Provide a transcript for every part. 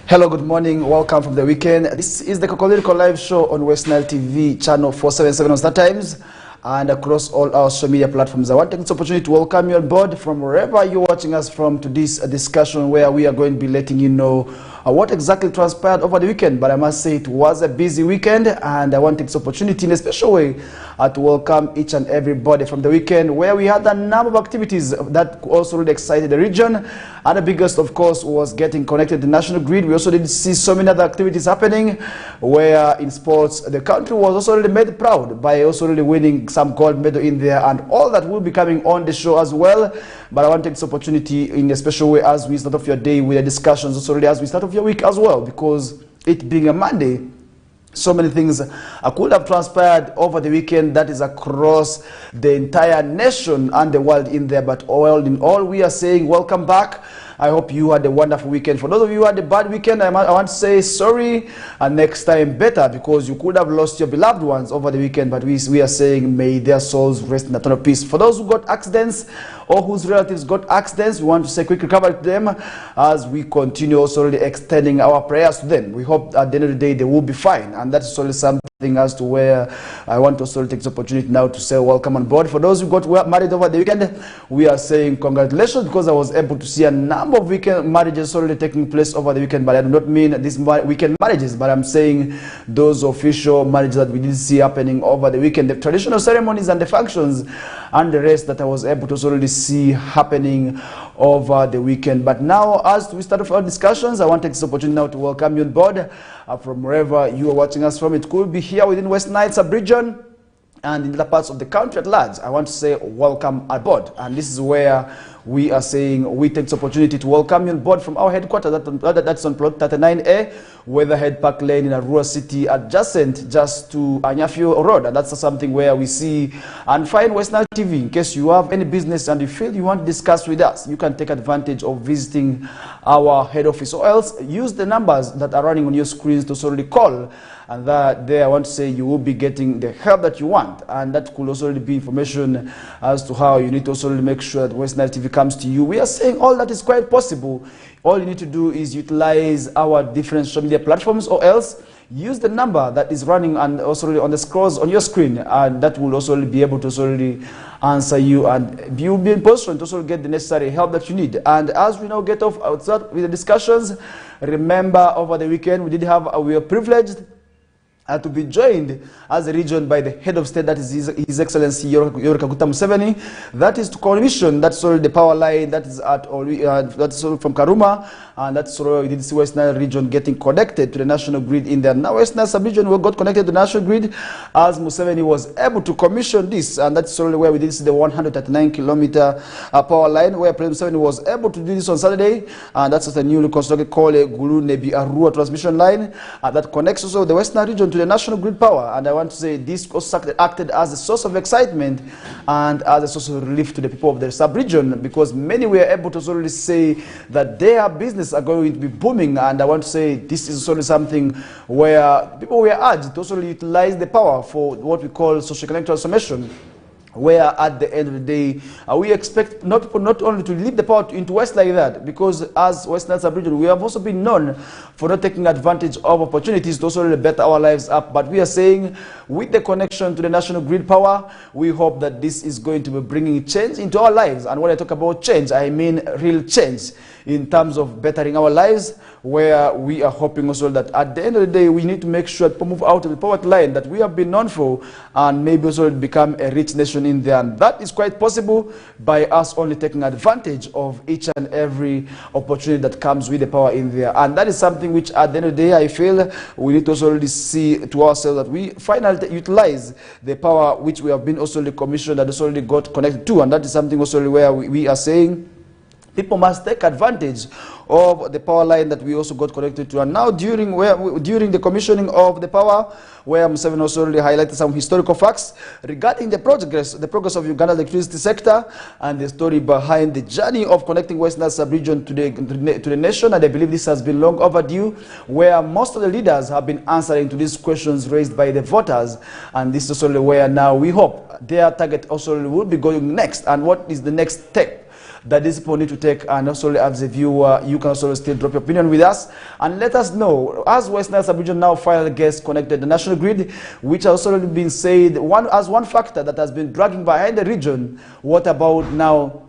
Hello, good morning. Welcome from the weekend. This is the KOKOLIRIKO live show on West Nile TV, channel 477 on StarTimes, and across all our social media platforms. I want to take this opportunity to welcome you on board from wherever you're watching us from to this discussion where we are going to be letting you know what exactly transpired over the weekend. But I must say it was a busy weekend, and I want to take this opportunity in a special way to welcome each and everybody from the weekend where we had a number of activities that also really excited the region. And the biggest, of course, was getting connected to the national grid. We also did see so many other activities happening where in sports the country was also really made proud by also really winning some gold medal in there, and all that will be coming on the show as well. But I want to take this opportunity in a special way as we start off your day with the discussions, also really as we start off your week as well, because it being a Monday, so many things could have transpired over the weekend that is across the entire nation and the world in there. But all in all, we are saying welcome back. I hope you had a wonderful weekend. For those of you who had a bad weekend, I want to say sorry, and next time better, because you could have lost your beloved ones over the weekend. But we are saying may their souls rest in eternal peace. For those who got accidents or whose relatives got accidents, we want to say quick recovery to them as we continue also really extending our prayers to them. We hope at the end of the day they will be fine, and that's only something as to where I want to also take this opportunity now to say welcome on board. For those who got married over the weekend, we are saying congratulations, because I was able to see a number of weekend marriages already taking place over the weekend. But I do not mean these weekend marriages, but I'm saying those official marriages that we did see happening over the weekend, the traditional ceremonies and the functions and the rest that I was able to already see happening over the weekend. But now, as we start off our discussions, I want to take this opportunity now to welcome you on board from wherever you are watching us from. It could be here within West Nile sub-region and in other parts of the country at large. I want to say welcome aboard, and this is where we are saying we take this opportunity to welcome you on board from our headquarters. That's on plot 39A, Weatherhead Park Lane in Arua City, adjacent just to Anyafio Road. And that's something where we see and find West Nile TV. In case you have any business and you feel you want to discuss with us, you can take advantage of visiting our head office, or else use the numbers that are running on your screens to solely call. And that there, I want to say you will be getting the help that you want, and that could also be information as to how you need to also make sure that West Nile TV comes to you. We are saying all that is quite possible. All you need to do is utilize our different social media platforms, or else use the number that is running and also on the scrolls on your screen, and that will also be able to also answer you, and you will be in position to also get the necessary help that you need. And as we now get off outside with the discussions, remember over the weekend we were privileged to be joined as a region by the head of state, that is His Excellency Yoweri Kaguta Museveni. That is to commission that's all the power line that is at that's all from Karuma, and that's all we did see West Nile region getting connected to the national grid in there. Now West Nile sub-region we got connected to the national grid as Museveni was able to commission this, and that's all where we did see the 139-kilometer power line, where President Museveni was able to do this on Saturday, and that's the newly constructed Gulu Nebi Arua transmission line that connects also the West Nile region to the national grid power. And I want to say this also acted as a source of excitement and as a source of relief to the people of the sub-region, because many were able to already say that their business are going to be booming. And I want to say this is also something where people were urged to also utilize the power for what we call socio-economic transformation, where at the end of the day we expect not only to leave the power into West like that, because as West Nile sub-region we have also been known for not taking advantage of opportunities to also better our lives up. But we are saying with the connection to the national grid power, we hope that this is going to be bringing change into our lives. And when I talk about change, I mean real change in terms of bettering our lives, where we are hoping also that at the end of the day we need to make sure to move out of the poverty line that we have been known for, and maybe also become a rich nation in there. And that is quite possible by us only taking advantage of each and every opportunity that comes with the power in there. And that is something which at the end of the day I feel we need to also already see to ourselves that we finally utilize the power which we have been also commissioned and also already got connected to. And that is something also where we are saying people must take advantage of the power line that we also got connected to. And now during the commissioning of the power, where Museveni also already highlighted some historical facts regarding the progress of Uganda's electricity sector, and the story behind the journey of connecting West Nile sub-region to the nation. And I believe this has been long overdue, where most of the leaders have been answering to these questions raised by the voters. And this is also where now we hope their target also will be going next. And what is the next step that these people need to take. And also, as a viewer, you can also still drop your opinion with us and let us know. As West Nile Sub-Region now finally gets connected to the national grid, which has already been said as one factor that has been dragging behind the region. What about now,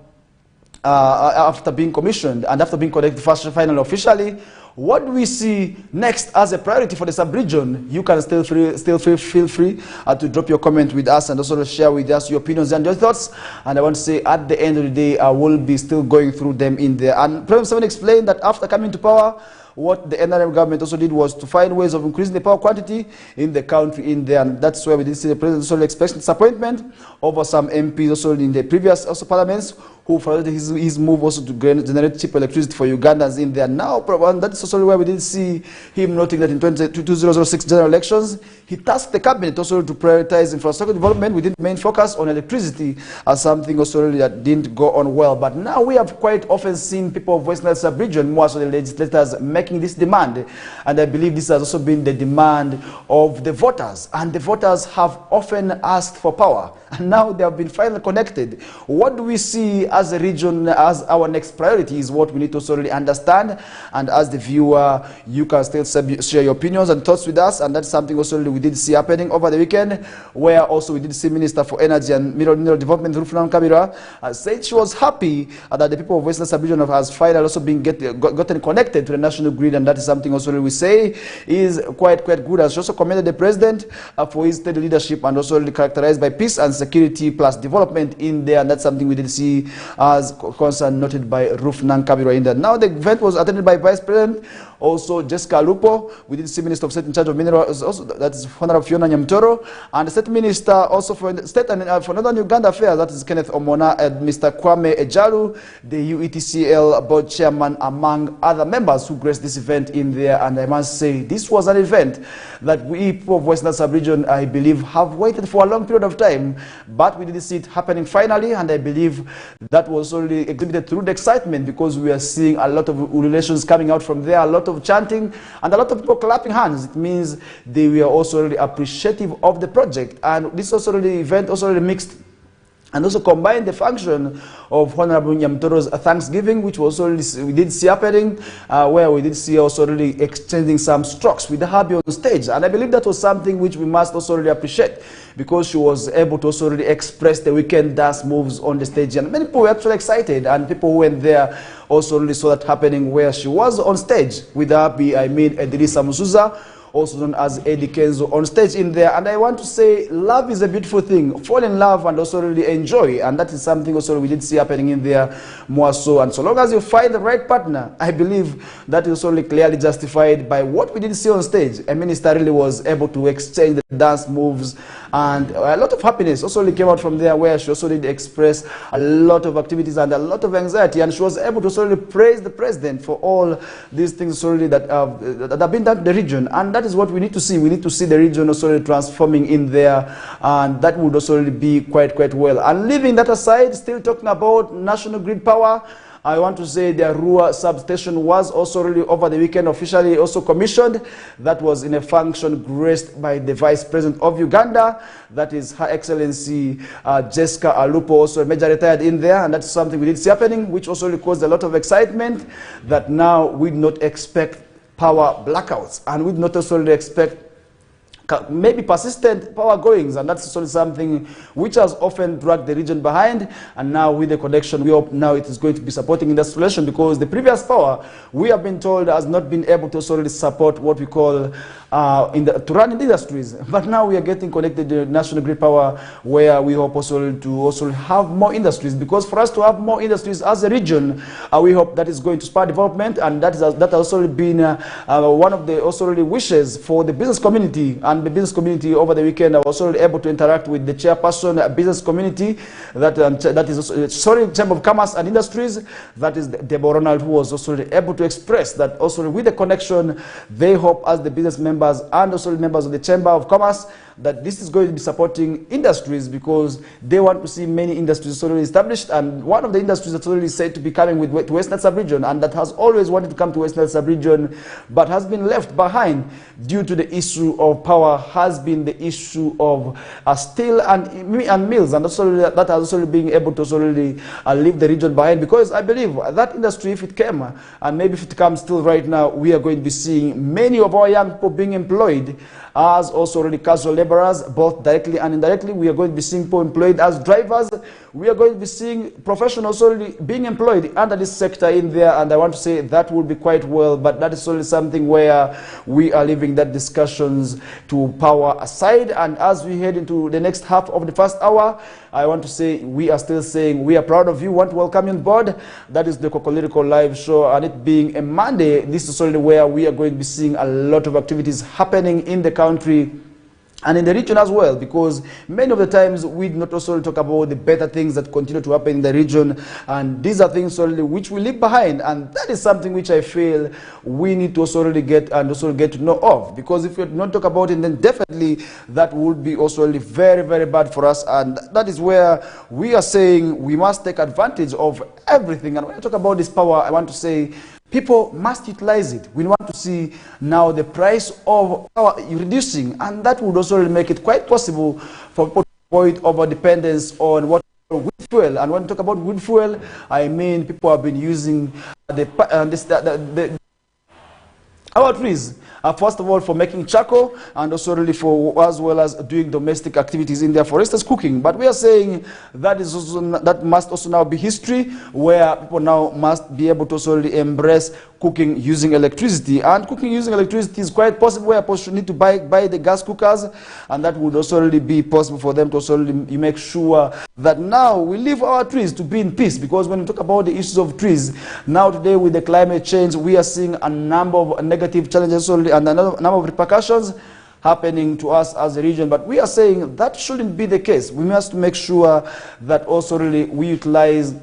after being commissioned and after being connected finally officially? What do we see next as a priority for the sub-region? You can still feel free to drop your comment with us and also share with us your opinions and your thoughts. And I want to say at the end of the day, I will be still going through them in there. And President Museveni explained that after coming to power, what the NRM government also did was to find ways of increasing the power quantity in the country in there. And that's where we did see the president also express disappointment over some MPs also in the previous parliaments who followed his move also to generate cheap electricity for Ugandans in there. Now, and that's also where we did see him noting that in 2006 general elections, he tasked the cabinet also to prioritize infrastructure development with the main focus on electricity as something also that didn't go on well. But now we have quite often seen people of West Nile Sub-Region, more so the legislators, making this demand. And I believe this has also been the demand of the voters. And the voters have often asked for power. And now they have been finally connected. What do we see as a region as our next priority is what we need to thoroughly understand. And as the viewer, you can still share your opinions and thoughts with us. And that's something also we did see happening over the weekend, where also we did see Minister for Energy and Mineral Development, Rufus Kabira, said she was happy that the people of Western Sub-Region has finally also been gotten connected to the national grid. And that is something also we say is quite good. And she also commended the president for his steady leadership and also characterized by peace and security plus development in there. And that's something we did see as concern noted by Rufus Kabira in there. Now the event was attended by Vice President also Jessica Lupo. We did see Minister of State in charge of Minerals, also that is Honorable Fiona Nyamtoro, and the State Minister also for State and for Northern Uganda Affairs, that is Kenneth Omona, and Mr. Kwame Ejalu, the UETCL board chairman, among other members who graced this event in there. And I must say, this was an event that we people of Western Sub-Region, I believe, have waited for a long period of time, but we did see it happening finally, and I believe that was only exhibited through the excitement, because we are seeing a lot of relations coming out from there, a lot of chanting, and a lot of people clapping hands. It means they were also really appreciative of the project. And this also really event also really mixed and also combined the function of Honorable Nyamtoro's Thanksgiving, which was also we did see happening, where we did see also really exchanging some strokes with the hubby on stage. And I believe that was something which we must also really appreciate, because she was able to also really express the weekend dance moves on the stage. And many people were actually excited, and people who went there also really saw that happening, where she was on stage with the hubby, I mean Edrisa Musuza, also known as Eddie Kenzo, on stage in there. And I want to say, love is a beautiful thing. Fall in love and also really enjoy. And that is something also we did see happening in there more so. And so long as you find the right partner, I believe that is also clearly justified by what we did see on stage. A minister really was able to exchange the dance moves, and a lot of happiness also really came out from there, where she also did express a lot of activities and a lot of anxiety. And she was able to also really praise the president for all these things really that have been done in the region. And that is what we need to see. We need to see the region also transforming in there, and that would also be quite well. And leaving that aside, still talking about national grid power, I want to say the Arua substation was also really over the weekend officially also commissioned. That was in a function graced by the Vice President of Uganda, that is Her Excellency Jessica Alupo, also a major retired in there. And that's something we did see happening, which also really caused a lot of excitement, that now we not expect power blackouts, and we not necessarily expect maybe persistent power goings. And that's also something which has often dragged the region behind. And now with the connection, we hope now it is going to be supporting industrialization, because the previous power, we have been told, has not been able to solely support what we call to run in industries. But now we are getting connected to national grid power, where we hope also to also have more industries, because for us to have more industries as a region, we hope that is going to spur development. And that has also been one of the also really wishes for the business community. And the business community over the weekend, I was also able to interact with the chairperson business community, that is Chamber of Commerce and Industries, that is Deborah Ronald, who was also able to express that also with the connection, they hope as the business members and also members of the Chamber of Commerce, that this is going to be supporting industries, because they want to see many industries already established, and one of the industries that's already said to be coming with West Nile sub-region, and that has always wanted to come to West Nile sub-region but has been left behind due to the issue of power, has been the issue of steel and mills, and also that has also been able to also really leave the region behind, because I believe that industry, if it came, and maybe if it comes still right now, we are going to be seeing many of our young people being employed as also already casual laborers, both directly and indirectly. We are going to be seeing people employed as drivers. We are going to be seeing professionals already being employed under this sector in there, and I want to say that will be quite well, but that is only something where we are leaving that discussions to power aside. And as we head into the next half of the first hour, I want to say we are still saying we are proud of you, want to welcome you on board. That is the KOKOLIRIKO live show, and it being a Monday, this is only where we are going to be seeing a lot of activities happening in the country and in the region as well, because many of the times we do not also talk about the better things that continue to happen in the region, and these are things only which we leave behind, and that is something which I feel we need to also really get to know of, because if we do not talk about it, then definitely that would be also really very, very bad for us, and that is where we are saying we must take advantage of everything. And when I talk about this power, I want to say people must utilize it. We want to see now the price of power reducing, and that would also make it quite possible for people to avoid over dependence on what wood fuel. And when we talk about wood fuel, I mean people have been using our trees, first of all, for making charcoal, and also really for as well as doing domestic activities in there, for instance, cooking. But we are saying that is also, that must also now be history, where people now must be able to also really embrace cooking using electricity. And cooking using electricity is quite possible, where people should need to buy the gas cookers, and that would also really be possible for them to also really make sure that now we leave our trees to be in peace. Because when we talk about the issues of trees, now today with the climate change, we are seeing a number of negative challenges and a number of repercussions happening to us as a region. But we are saying that shouldn't be the case. We must make sure that also really we utilize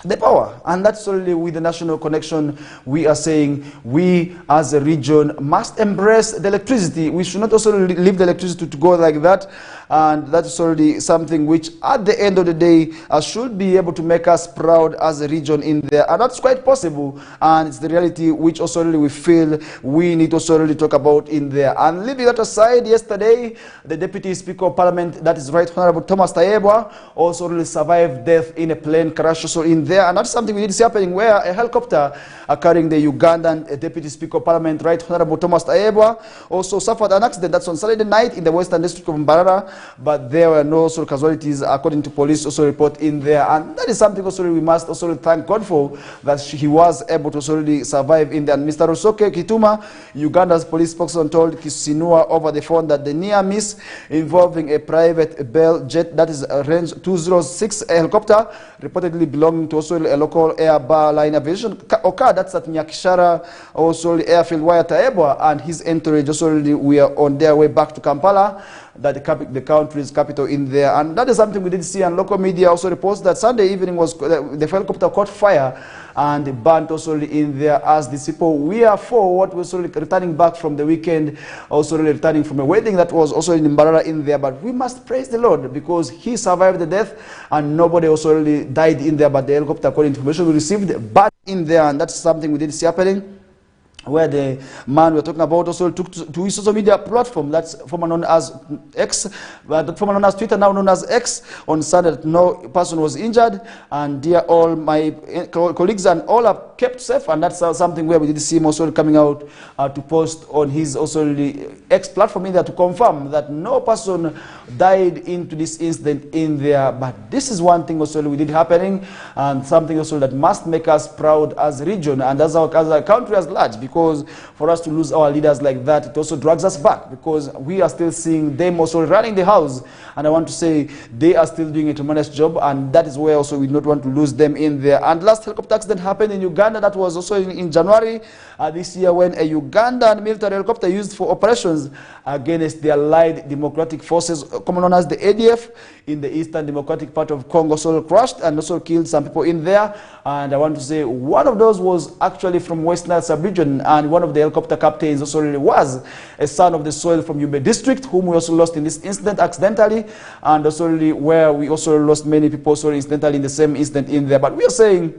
the power, and that's really with the national connection. We are saying we as a region must embrace the electricity. We should not also leave the electricity to go like that, and that's already something which at the end of the day should be able to make us proud as a region in there, and that's quite possible, and it's the reality which also really we feel we need to also really talk about in there. And leaving that aside, yesterday the Deputy Speaker of Parliament, that is Right Honorable Thomas Tayebwa, also really survived death in a plane crash also in there. And that's something we did see happening, where a helicopter carrying the Ugandan Deputy Speaker of Parliament, Right Honorable Thomas Tayebwa, also suffered an accident. That's on Saturday night in the Western District of Mbarara, but there were no sort of casualties according to police also report in there. And that is something also we must also thank God for, that he was able to also really survive in there. And Mr. Rusoke Kituma, Uganda's police spokesman, told Kisinua over the phone that the near miss involving a private Bell jet, that is a range 206 helicopter, reportedly belonging to also a local air bar line aviation, occurred. That's at Nyakishara, also the airfield, where Tayebwa and his entourage also we are on their way back to Kampala, that the country's capital in there. And that is something we did see, and local media also reports that Sunday evening was the helicopter caught fire and burnt also in there, as these people, we are for what was also returning back from the weekend, also returning from a wedding that was also in Mbarara in there. But we must praise the Lord, because he survived the death and nobody also really died in there, but the helicopter, according to information we received, burnt in there. And that's something we did see happening, where the man we're talking about also took to his social media platform, that's formerly known as X, formerly known as Twitter, now known as X, on Sunday, that no person was injured. And dear all my colleagues and all are kept safe, and that's something where we did see him also coming out to post on his also the X platform in there to confirm that no person died into this incident in there. But this is one thing also we did happening, and something also that must make us proud as a region and as a country as large, because for us to lose our leaders like that, it also drags us back, because we are still seeing them also running the house, and I want to say they are still doing a tremendous job, and that is where also we do not want to lose them in there. And last helicopter accident happened in Uganda, that was also in January this year, when a Ugandan military helicopter used for operations against the Allied Democratic Forces, commonly known as the ADF, in the Eastern Democratic part of Congo, also crashed and also killed some people in there. And I want to say one of those was actually from West Nile sub-region, and one of the helicopter captains also really was a son of the soil from Yube district, whom we also lost in this incident accidentally, and also really where we also lost many people also incidentally in the same incident in there. But we are saying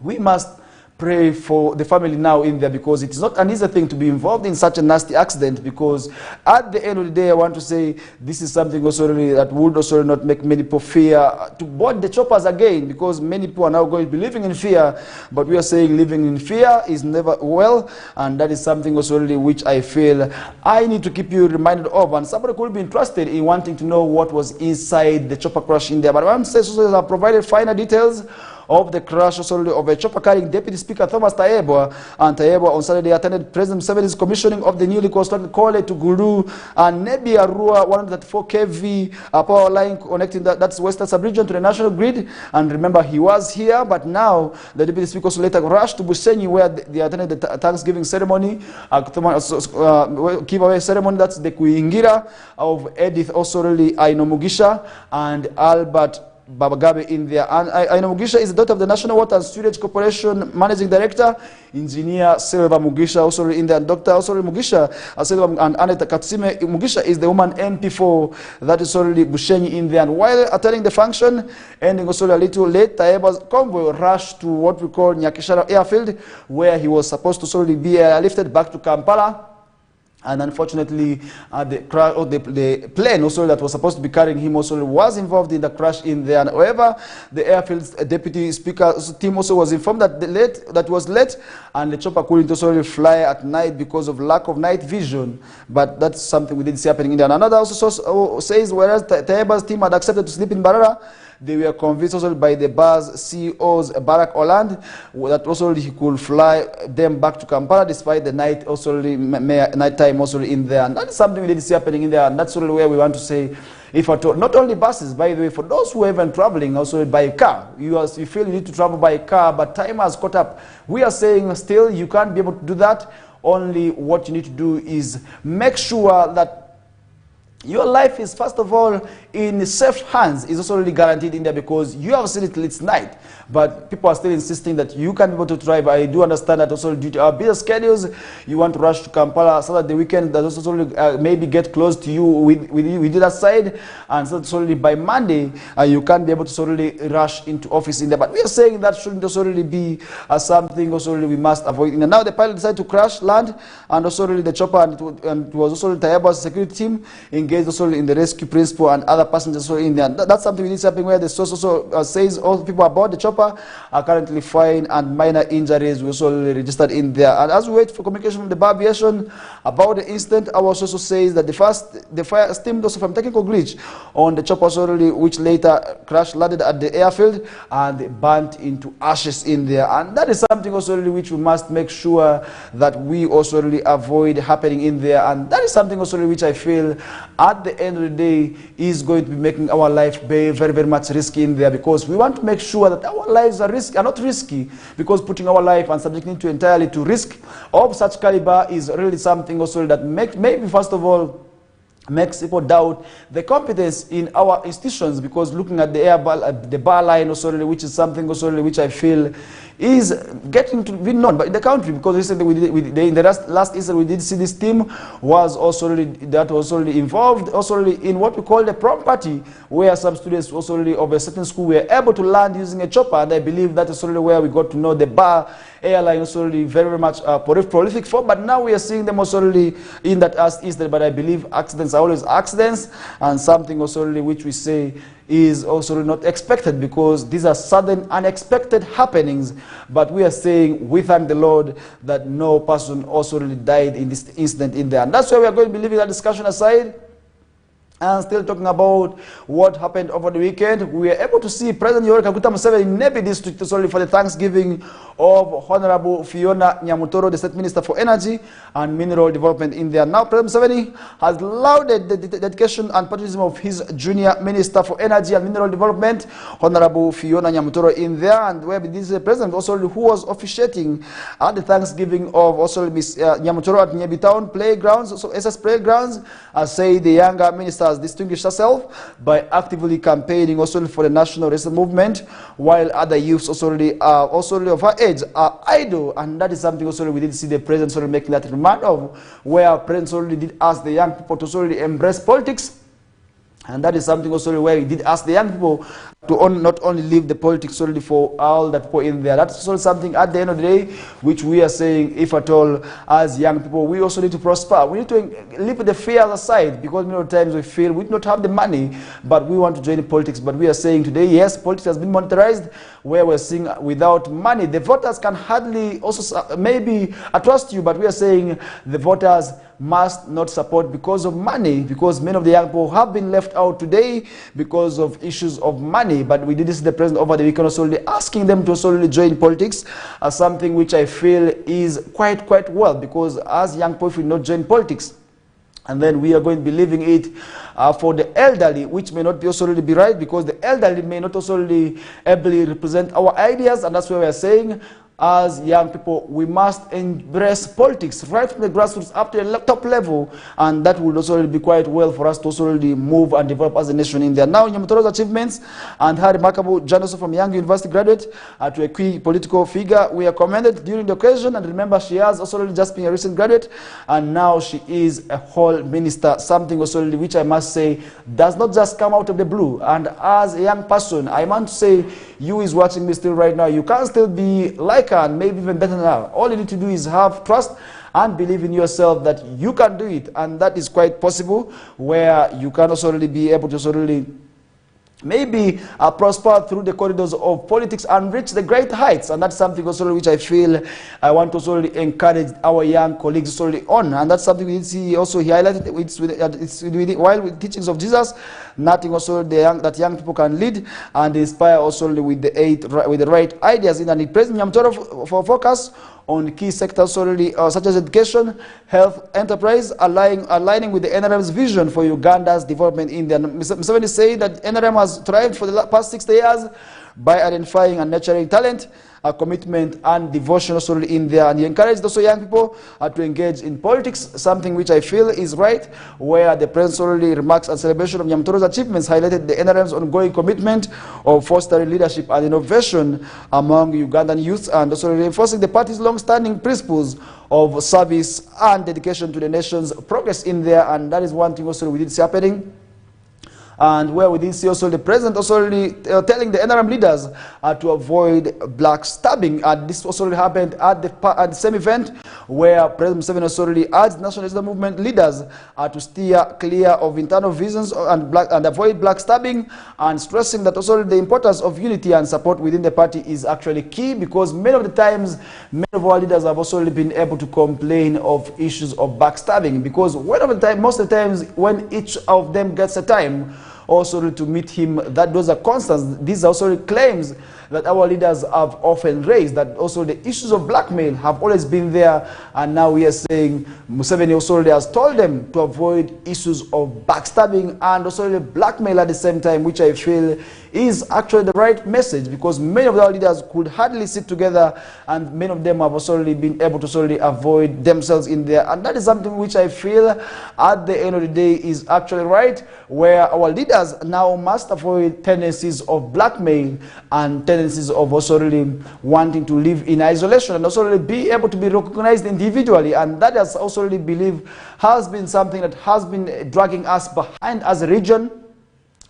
we must pray for the family now in there, because it's not an easy thing to be involved in such a nasty accident, because at the end of the day, I want to say this is something also really that would also not make many people fear to board the choppers again, because many people are now going to be living in fear. But we are saying living in fear is never well, and that is something also really which I feel I need to keep you reminded of. And somebody could be interested in wanting to know what was inside the chopper crash in there. But I want to say also I've provided finer details of the crash also of a chopper carrying Deputy Speaker Thomas Tayebwa. And Tayebwa on Saturday attended President Museveni's commissioning of the newly constructed Kole to Guru and Nebi Arua 134 kV power line connecting that's Western Sub-region to the national grid. And remember, he was here, but now the Deputy Speaker also later rushed to Busenyi, where they attended the Thanksgiving ceremony, giveaway ceremony. That's the Kuingira of Edith also really Aino Mugisha and Albert Babagabe in there. And Aino Mugisha is the daughter of the National Water and Sewage Corporation Managing Director, Engineer Silva Mugisha, also in there, and Dr. also Mugisha, Silva, and Aneta Katsime Mugisha is the woman MP4 that is already Bushenyi in there. And while attending the function, ending also a little late, Tayeba's convoy rushed to what we call Nyakishara Airfield, where he was supposed to already be airlifted back to Kampala. And unfortunately, the plane also that was supposed to be carrying him also was involved in the crash in there. And however, the airfield's deputy speaker team also was informed that was late, and the chopper couldn't also fly at night because of lack of night vision. But that's something we didn't see happening in there. And another also says, whereas Tayeba's team had accepted to sleep in Barara, they were convinced also by the BAR's CEO's Barack Oland that also he could fly them back to Kampala despite the night also night time also in there. And that's something we didn't see happening in there. And that's really where we want to say, if at all, not only buses, by the way, for those who are even traveling also by car, you feel you need to travel by car, but time has caught up. We are saying still you can't be able to do that. Only what you need to do is make sure that your life is, first of all, in safe hands, is also really guaranteed in there, because you have seen it till it's night. But people are still insisting that you can be able to drive. I do understand that also due to our busy schedules, you want to rush to Kampala so that the weekend that also maybe get close to you with that side. And so solely by Monday, you can't be able to solely rush into office in there. But we are saying that shouldn't also really be something also really we must avoid. And now the pilot decided to crash land, and also really the chopper, and it was also Tayeba's security team engaged also in the rescue principle, and other passengers also in there. That's something we need to happen, where the source also says all people aboard the chopper are currently fine, and minor injuries were also registered in there. And as we wait for communication from the Bar Aviation about the incident, our source also says that the fire stemmed also from technical glitch on the chopper also really, which later crash landed at the airfield and burnt into ashes in there. And that is something also really which we must make sure that we also really avoid happening in there. And that is something also really which I feel at the end of the day is going to be making our life very, very much risky in there, because we want to make sure that our lives are not risky, because putting our life and subjecting it entirely to risk of such caliber is really something also that maybe first of all makes people doubt the competence in our institutions, because looking at the bar line also really, which is something also really which I feel is getting to be known but in the country, because recently in the last incident we did see this team was also really involved also really in what we call the prom party, where some students also really of a certain school were able to land using a chopper. And I believe that is really where we got to know the bar airline also really very much prolific for. But now we are seeing them also really in that incident. But I believe accidents are always accidents, and something also really which we say is also not expected, because these are sudden, unexpected happenings. But we are saying we thank the Lord that no person also really died in this incident in there. And that's why we are going to be leaving that discussion aside and still talking about what happened over the weekend. We were able to see President Yoweri Kaguta Museveni in Nebi district sorry, for the Thanksgiving of Honorable Fiona Nyamutoro, the State Minister for Energy and Mineral Development in there. Now President Museveni has lauded the dedication and patriotism of his junior Minister for Energy and Mineral Development, Honorable Fiona Nyamutoro in there, and where this is the President also who was officiating at the Thanksgiving of also Miss Nyamutoro at Nyebi Town Playgrounds, so SS Playgrounds, say the younger minister has distinguished herself by actively campaigning also for the national resistance movement, while other youths also of her age are idle, and that is something also we did see the president sort of making that remark of, where president already did ask the young people to sort of embrace politics. And that is something also where he did ask the young people to not only leave the politics solely for all the people in there. That's also something at the end of the day, which we are saying, if at all, as young people, we also need to prosper. We need to leave the fears aside, because many times we feel we do not have the money, but we want to join politics. But we are saying today, yes, politics has been monetarized, where we're seeing without money, the voters can hardly also maybe trust you, but we are saying the voters must not support because of money, because many of the young people have been left out today because of issues of money. But we did see the president over the weekend also asking them to also join politics, something which I feel is quite well, because as young people, if we not join politics, and then we are going to be leaving it for the elderly, which may not be also be right, because the elderly may not also ably represent our ideas. And that's why we are saying, as young people, we must embrace politics right from the grassroots up to the top level, and that will also be quite well for us to also move and develop as a nation in there. Now, Nyamutoro's achievements and her remarkable journey from young university graduate to a key political figure, we are commended during the occasion. And remember, she has also just been a recent graduate, and now she is a whole minister, something also which I must say does not just come out of the blue. And as a young person, I want to say, you is watching me still right now, you can still be like her, and maybe even better now. All you need to do is have trust and believe in yourself that you can do it, and that is quite possible, where you can also really be able to also really maybe prosper through the corridors of politics and reach the great heights. And that's something also which I feel I want to also encourage our young colleagues also on. And that's something we see also he highlighted, while with teachings of Jesus, nothing also that young people can lead and inspire also with the right ideas. And the President Nyamutoro for focus on key sectors already, such as education, health, enterprise, aligning with the NRM's vision for Uganda's development in India. Museveni said that NRM has thrived for the past 60 years by identifying and nurturing talent, commitment and devotion also in there. And he encouraged also young people to engage in politics, something which I feel is right, where the president's already remarks and celebration of Nyamutoro's achievements highlighted the NRM's ongoing commitment of fostering leadership and innovation among Ugandan youth, and also reinforcing the party's long-standing principles of service and dedication to the nation's progress in there. And that is one thing also we did see happening. And where we did see also the president also telling the NRM leaders to avoid black stabbing. And this also happened at the same event, where President Museveni also urged national resistance movement leaders to steer clear of internal visions and avoid black stabbing, and stressing that also the importance of unity and support within the party is actually key, because many of the times, many of our leaders have also been able to complain of issues of backstabbing, because most of the times when each of them gets a time also to meet him, that those are constants. These are also claims that our leaders have often raised, that also the issues of blackmail have always been there, and now we are saying Museveni also has told them to avoid issues of backstabbing and also the blackmail at the same time, which I feel is actually the right message, because many of our leaders could hardly sit together, and many of them have also been able to solely avoid themselves in there. And that is something which I feel at the end of the day is actually right, where our leaders now must avoid tendencies of blackmail and tendencies of also really wanting to live in isolation, and also really be able to be recognized individually. And that has also really believe has been something that has been dragging us behind as a region.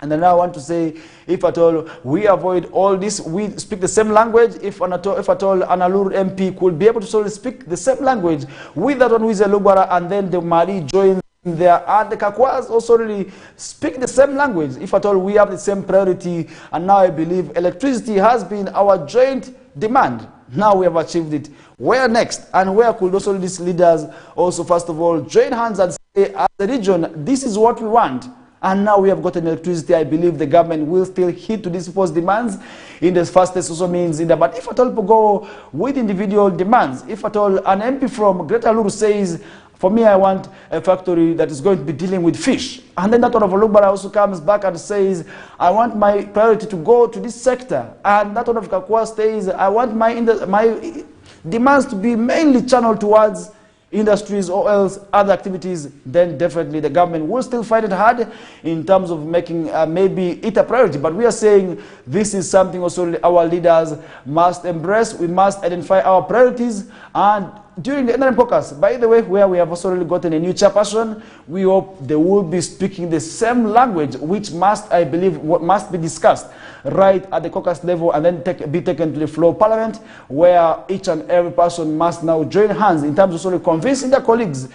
And then I want to say, if at all we avoid all this, we speak the same language. If at all Analur MP could be able to sort of speak the same language with that one with the Lubara, and then the Mali joins there, and the Kakwas also really speak the same language. If at all we have the same priority, and now I believe electricity has been our joint demand. Now we have achieved it. Where next? And where could also these leaders also first of all join hands and say, as a region, this is what we want? And now we have gotten electricity. I believe the government will still hit to these people's demands in the fastest also means in there. But if at all people go with individual demands, if at all an MP from Greater Luru says, for me, I want a factory that is going to be dealing with fish. And then that one of Olugbara also comes back and says, I want my priority to go to this sector. And that one of Kakwa says, I want my demands to be mainly channeled towards industries or else other activities, then definitely the government will still fight it hard in terms of making maybe it a priority. But we are saying this is something also our leaders must embrace. We must identify our priorities, and during the NRM caucus, by the way, where we have also really gotten a new chairperson, we hope they will be speaking the same language, which must, I believe, what must be discussed right at the caucus level and then be taken to the floor of parliament, where each and every person must now join hands in terms of sort of convincing their colleagues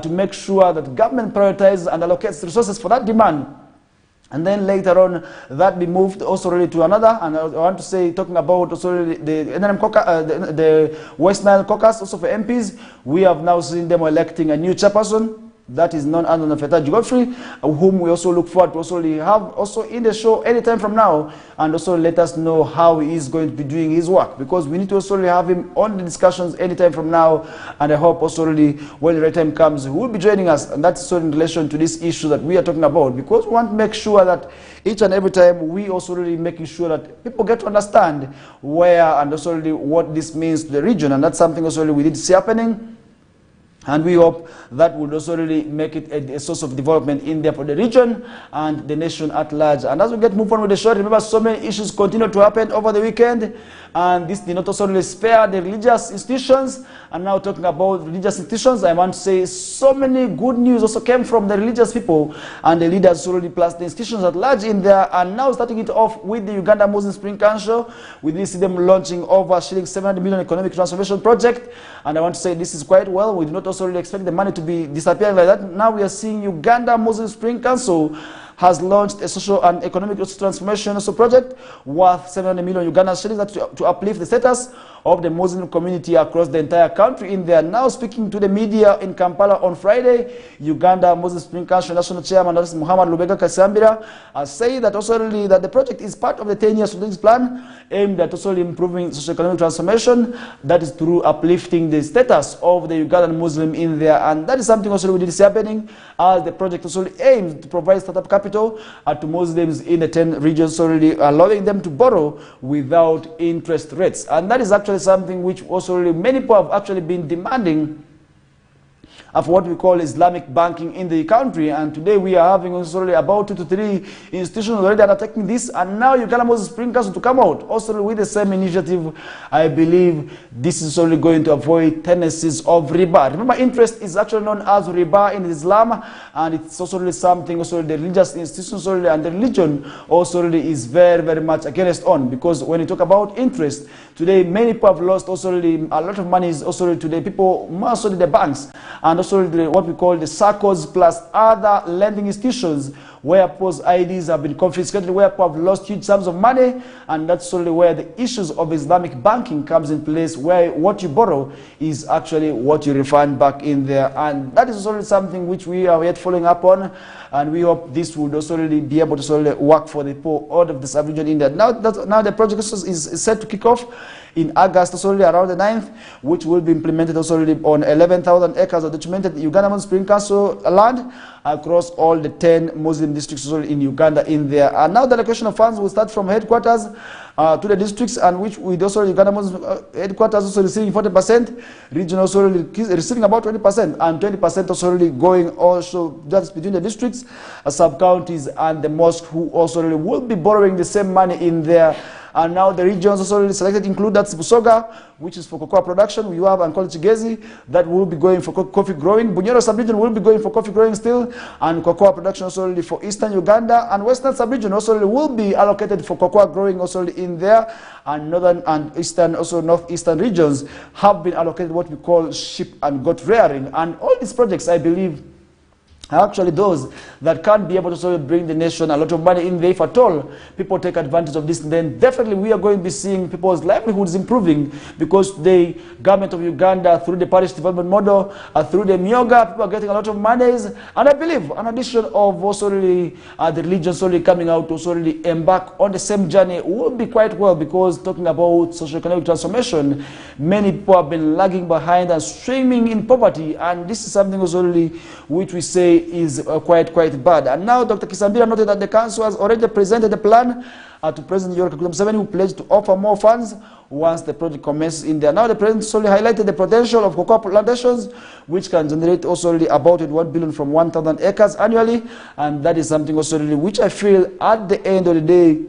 to make sure that government prioritizes and allocates resources for that demand. And then later on, that be moved also really to another. And I want to say, talking about also really the NRM caucus, the West Nile caucus, also for MPs, we have now seen them electing a new chairperson. That is none other than Fetaji Godfrey, whom we also look forward to also have also in the show anytime from now, and also let us know how he is going to be doing his work, because we need to also have him on the discussions anytime from now. And I hope also really when the right time comes, he will be joining us, and that's also in relation to this issue that we are talking about, because we want to make sure that each and every time we also really making sure that people get to understand where and also really what this means to the region, and that's something also really we need to see happening. And we hope that would also really make it a source of development in there for the region and the nation at large. And as we move on with the show, remember so many issues continue to happen over the weekend. And this did not also really spare the religious institutions. And now talking about religious institutions, I want to say so many good news also came from the religious people and the leaders already, plus the institutions at large in there. And now starting it off with the Uganda Muslim Spring Council, we did see them launching over 700 million economic transformation project. And I want to say this is quite well. We do not also really expect the money to be disappearing like that. Now we are seeing Uganda Muslim Spring Council has launched a social and economic transformation project worth 700 million Ugandan shillings to uplift the status of the Muslim community across the entire country. In there, now speaking to the media in Kampala on Friday, Uganda Muslim Spring Council National Chairman Muhammad Lubega Kasambira said that also really that the project is part of the 10-year strategic plan aimed at also improving socio-economic transformation, that is through uplifting the status of the Ugandan Muslim in there. And that is something also we did see happening, as the project also aims to provide startup capital to Muslims in the 10 regions, already allowing them to borrow without interest rates. And that is actually something which also really many people have actually been demanding of what we call Islamic banking in the country. And today we are having also about 2 to 3 institutions already undertaking this, and now Uganda Muslim Spring Council to come out also with the same initiative. I believe this is only going to avoid tendencies of riba. Remember, interest is actually known as riba in Islam, and it's also really something also the religious institutions and the religion also really is very, very much against on, because when you talk about interest, today many people have lost also really a lot of money is also really today people, mostly the banks, and also what we call the SACCOs plus other lending institutions, where people's IDs have been confiscated, where people have lost huge sums of money. And that's only where the issues of Islamic banking comes in place, where what you borrow is actually what you refund back in there. And that is also something which we are yet following up on, and we hope this would also really be able to work for the poor out of the sub-region in there. Now the project is set to kick off in August, also around the 9th, which will be implemented also on 11,000 acres of documented Uganda Muslim Spring Council land across all the 10 Muslim districts in Uganda in there. And now the allocation of funds will start from headquarters to the districts, and which with also Uganda Muslim headquarters also receiving 40%, region also receiving about 20%, and 20% also really going also just between the districts, sub-counties, and the mosque, who also really will be borrowing the same money in there. And now the regions also really selected include that's Busoga, which is for cocoa production. We have Ankole Chigezi, that will be going for coffee growing. Bunyoro sub-region will be going for coffee growing still, and cocoa production also really for eastern Uganda. And western sub-region also really will be allocated for cocoa growing also in there. And northern and eastern, also northeastern regions have been allocated what we call sheep and goat rearing. And all these projects, I believe, are actually those that can be able to sort of bring the nation a lot of money in there. If at all people take advantage of this, then definitely we are going to be seeing people's livelihoods improving, because the government of Uganda, through the parish development model, through the Myoga, people are getting a lot of monies. And I believe an addition of also really the religions really coming out to also really embark on the same journey will be quite well, because talking about socio-economic transformation, many people have been lagging behind and swimming in poverty, and this is something also really which we say is quite bad. And now Dr. Kisambira noted that the council has already presented a plan to President Yoweri Museveni, who pledged to offer more funds once the project commences in there. Now, the president solely highlighted the potential of cocoa plantations, which can generate also really about 1 billion from 1,000 acres annually, and that is something also really which I feel at the end of the day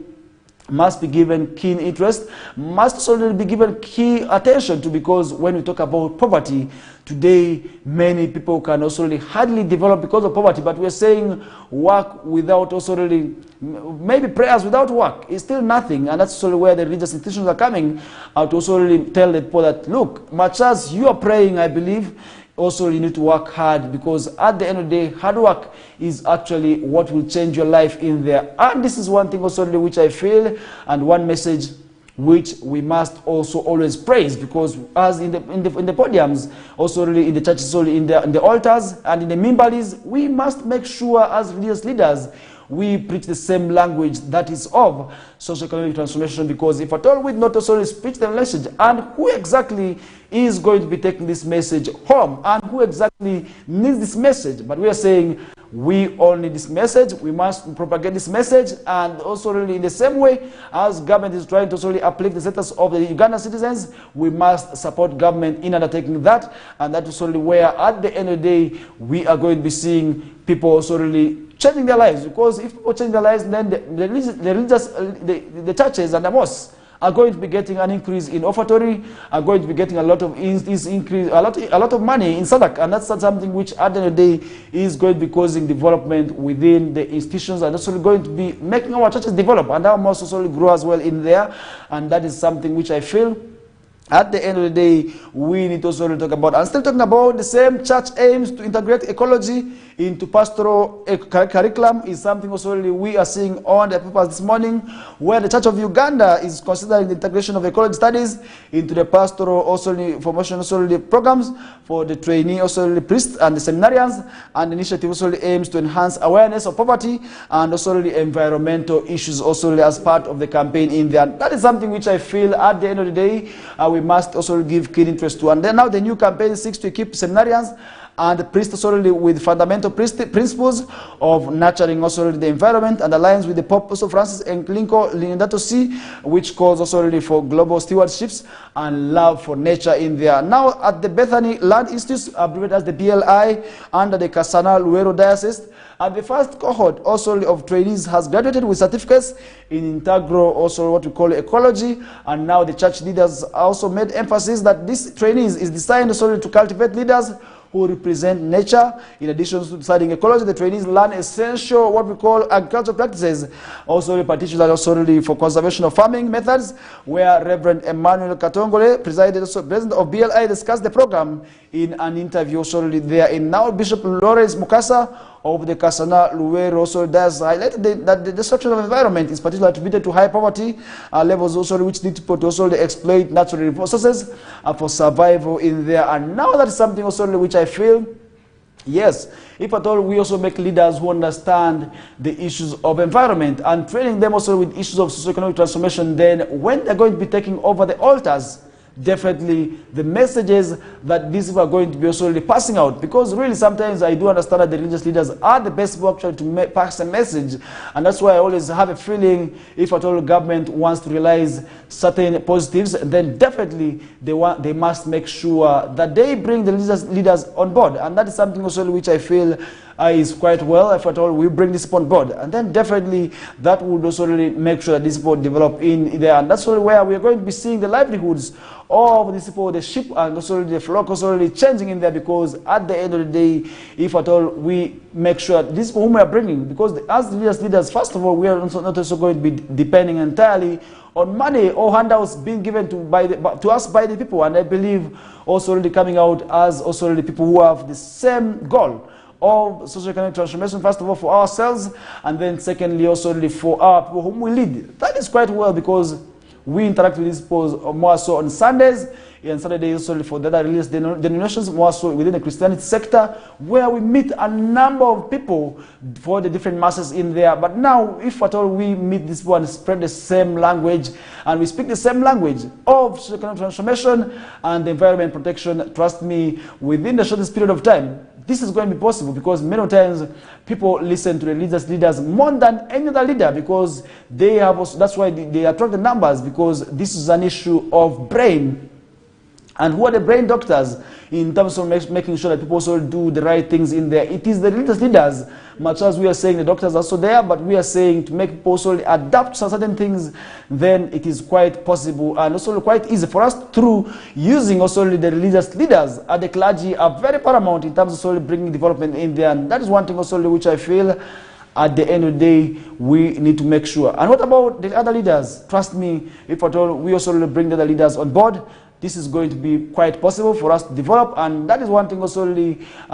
must be given keen interest, must also be given key attention to, because when we talk about poverty, today many people can also really hardly develop because of poverty, but we're saying work without also really, maybe prayers without work is still nothing, and that's also where the religious institutions are coming out to also really tell the people that, look, much as you are praying, I believe, also you need to work hard, because at the end of the day, hard work is actually what will change your life in there. And this is one thing also which I feel, and one message which we must also always praise, because as in the podiums, also really in the churches, also in the altars and in the mimbaris, we must make sure as religious leaders we preach the same language that is of socio-economic transformation, because if at all we not also speak the message, and who exactly is going to be taking this message home, and who exactly needs this message, but we are saying we all need this message, we must propagate this message, and also really in the same way as government is trying to also really uplift the status of the Ugandan citizens, we must support government in undertaking that, and that is only where at the end of the day we are going to be seeing people also really changing their lives, because if people change their lives, then the churches and the mosques are going to be getting an increase in offertory, are going to be getting a lot of increase, a lot of money in Sadak, and that's something which at the end of the day is going to be causing development within the institutions, and also going to be making our churches develop, and our mosques also grow as well in there, and that is something which I feel at the end of the day we need to also talk about. And still talking about the same church aims to integrate ecology into pastoral curriculum is something also really we are seeing on the papers this morning, where the Church of Uganda is considering the integration of ecology studies into the pastoral also formation also really programs for the trainee also really priests and the seminarians, and the initiative also really aims to enhance awareness of poverty and also really environmental issues also really as part of the campaign in there. That is something which I feel at the end of the day we must also give keen interest to. And then now the new campaign seeks to equip seminarians and priests also with fundamental principles of nurturing also the environment, and aligns with the Pope also Francis Enkilinko Lindato C, which calls also for global stewardships and love for nature in there. Now at the Bethany Land Institute, abbreviated as the BLI, under the Kasana Luero Diocese, and the first cohort also of trainees has graduated with certificates in integral, also what we call ecology, and now the church leaders also made emphasis that this trainees is designed also to cultivate leaders who represent nature. In addition to studying ecology, the trainees learn essential what we call agricultural practices, also particularly also for conservation of farming methods, where Reverend Emmanuel Katongole, president of BLI, discussed the program in an interview also there. In now Bishop Lawrence Mukasa of the Kasana Luero also does highlighted that the destruction of environment is particularly attributed to high poverty levels also, which need to also exploit natural resources for survival in there. And now that is something also which I feel, yes, if at all we also make leaders who understand the issues of environment and training them also with issues of socio-economic transformation, then when they're going to be taking over the altars, definitely the messages that these people are going to be also really passing out, because really sometimes I do understand that the religious leaders are the best people actually to pass a message, and that's why I always have a feeling if at all government wants to realize certain positives, then definitely they must make sure that they bring the religious leaders on board, and that is something also which I feel is quite well. If at all we bring this on board, and then definitely that would also really make sure that these people develop in there, and that's really where we are going to be seeing the livelihoods of these people, the sheep and also the flock also really changing in there, because at the end of the day, if at all we make sure these people whom we are bringing, because as religious leaders, first of all, we are also not also going to be depending entirely on money or handouts being given to us by the people, and I believe also really coming out as also really people who have the same goal of socio-economic transformation, first of all for ourselves, and then secondly also really for our people whom we lead. That is quite well, because we interact with these people more so on Sundays, and Saturdays also for the other religious denominations, more so within the Christianity sector, where we meet a number of people for the different masses in there. But now, if at all we meet these people and spread the same language, and we speak the same language of socio-economic transformation and environment protection, trust me, within the shortest period of time, this is going to be possible, because many times people listen to the leaders more than any other leader, because they have also, that's why they attract the numbers, because this is an issue of brain. And who are the brain doctors in terms of making sure that people also do the right things in there? It is the leaders, much as we are saying the doctors are also there, but we are saying to make people also adapt to certain things, then it is quite possible and also quite easy for us through using also the leaders. Leaders and the clergy are very paramount in terms of also bringing development in there, and that is one thing also which I feel at the end of the day we need to make sure. And what about the other leaders? Trust me, if at all we also bring the other leaders on board, this is going to be quite possible for us to develop, and that is one thing also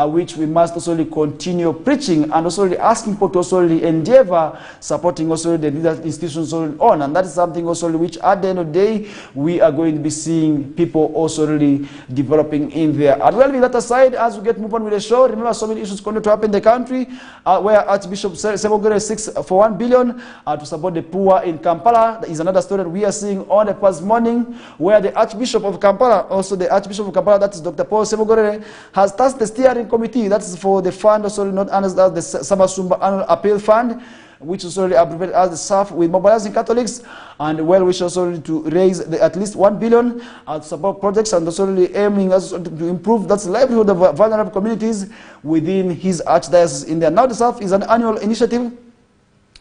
which we must also continue preaching and also asking people to also endeavor supporting also the leader institutions on, and that is something also which at the end of the day we are going to be seeing people also really developing in there. And well, with that aside, as we get move on with the show, remember so many issues going to happen in the country, where Archbishop Sebogore seeks for 1 billion to support the poor in Kampala. That is another story that we are seeing on the past morning, where the Archbishop of Kampala, also the Archbishop of Kampala, that is Dr. Paul Sebogore, has tasked the steering committee, that is for the fund, also not as the Samasumba Annual Appeal Fund, which is already abbreviated as the SAF, with mobilizing Catholics and well-wish also to raise at least 1 billion to support projects, and also aiming also to improve that's the livelihood of vulnerable communities within his archdiocese in there. Now the SAF is an annual initiative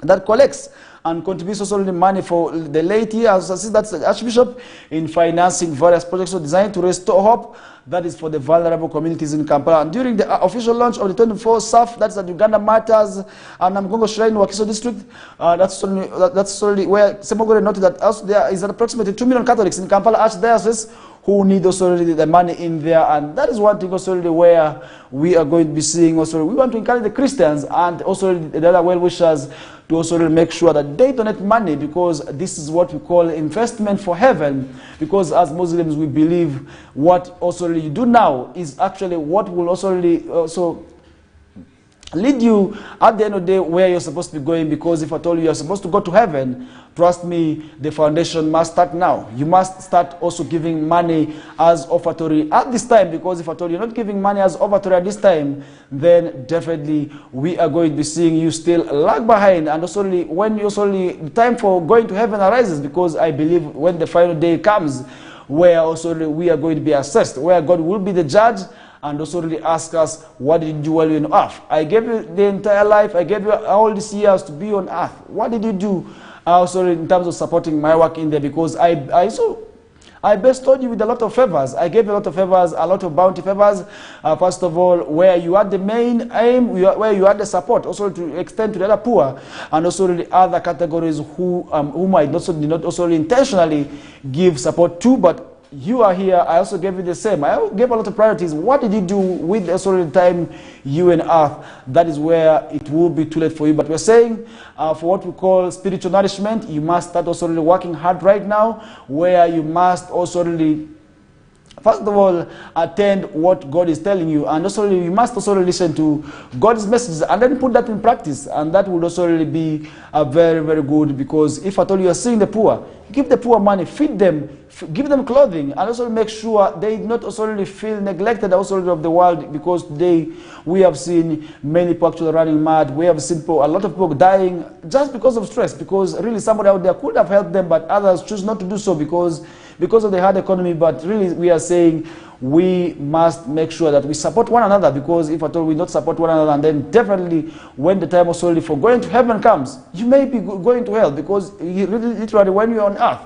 that collects and contributes also the money for the laity, as that's the Archbishop, in financing various projects designed to restore hope, that is for the vulnerable communities in Kampala. And during the official launch of the 24th SAF, that's at Uganda Matters and Namgongo Shrine, Wakiso District, that's only where Sebogore noted that also there is approximately 2 million Catholics in Kampala Archdiocese who need also the money in there, and that is one thing also where we are going to be seeing also. We want to encourage the Christians and also the other well-wishers to also make sure that they donate money, because this is what we call investment for heaven, because as Muslims we believe what also you do now is actually what will also lead you at the end of the day where you're supposed to be going, because if at all you are supposed to go to heaven, trust me, the foundation must start now. You must start also giving money as offertory at this time, because if at all you're not giving money as offertory at this time, then definitely we are going to be seeing you still lag behind. And also when you also the time for going to heaven arises, because I believe when the final day comes, where also we are going to be assessed, where God will be the judge, and also really ask us, what did you do while you were on earth? I gave you the entire life, I gave you all these years to be on earth. What did you do also in terms of supporting my work in there? Because I bestowed you with a lot of favors. I gave you a lot of favors, a lot of bounty favors. First of all, where you had the main aim, where you had the support, also to extend to the other poor, and also the other categories who might did not also intentionally give support to, but you are here, I also gave you the same. I gave a lot of priorities. What did you do with the sort of time you and earth? That is where it will be too late for you. But we're saying for what we call spiritual nourishment, you must start also really working hard right now, where you must also really, first of all, attend what God is telling you, and also you must also listen to God's messages and then put that in practice, and that will also really be very, very good, because if at all you are seeing the poor, give the poor money, feed them, give them clothing, and also make sure they not also really feel neglected also of the world, because today we have seen many people actually running mad. We have seen a lot of people dying just because of stress, because really somebody out there could have helped them, but others choose not to do so because of the hard economy. But really we are saying we must make sure that we support one another, because if at all we not support one another, and then definitely when the time also for going to heaven comes, you may be going to hell, because literally when you're on earth,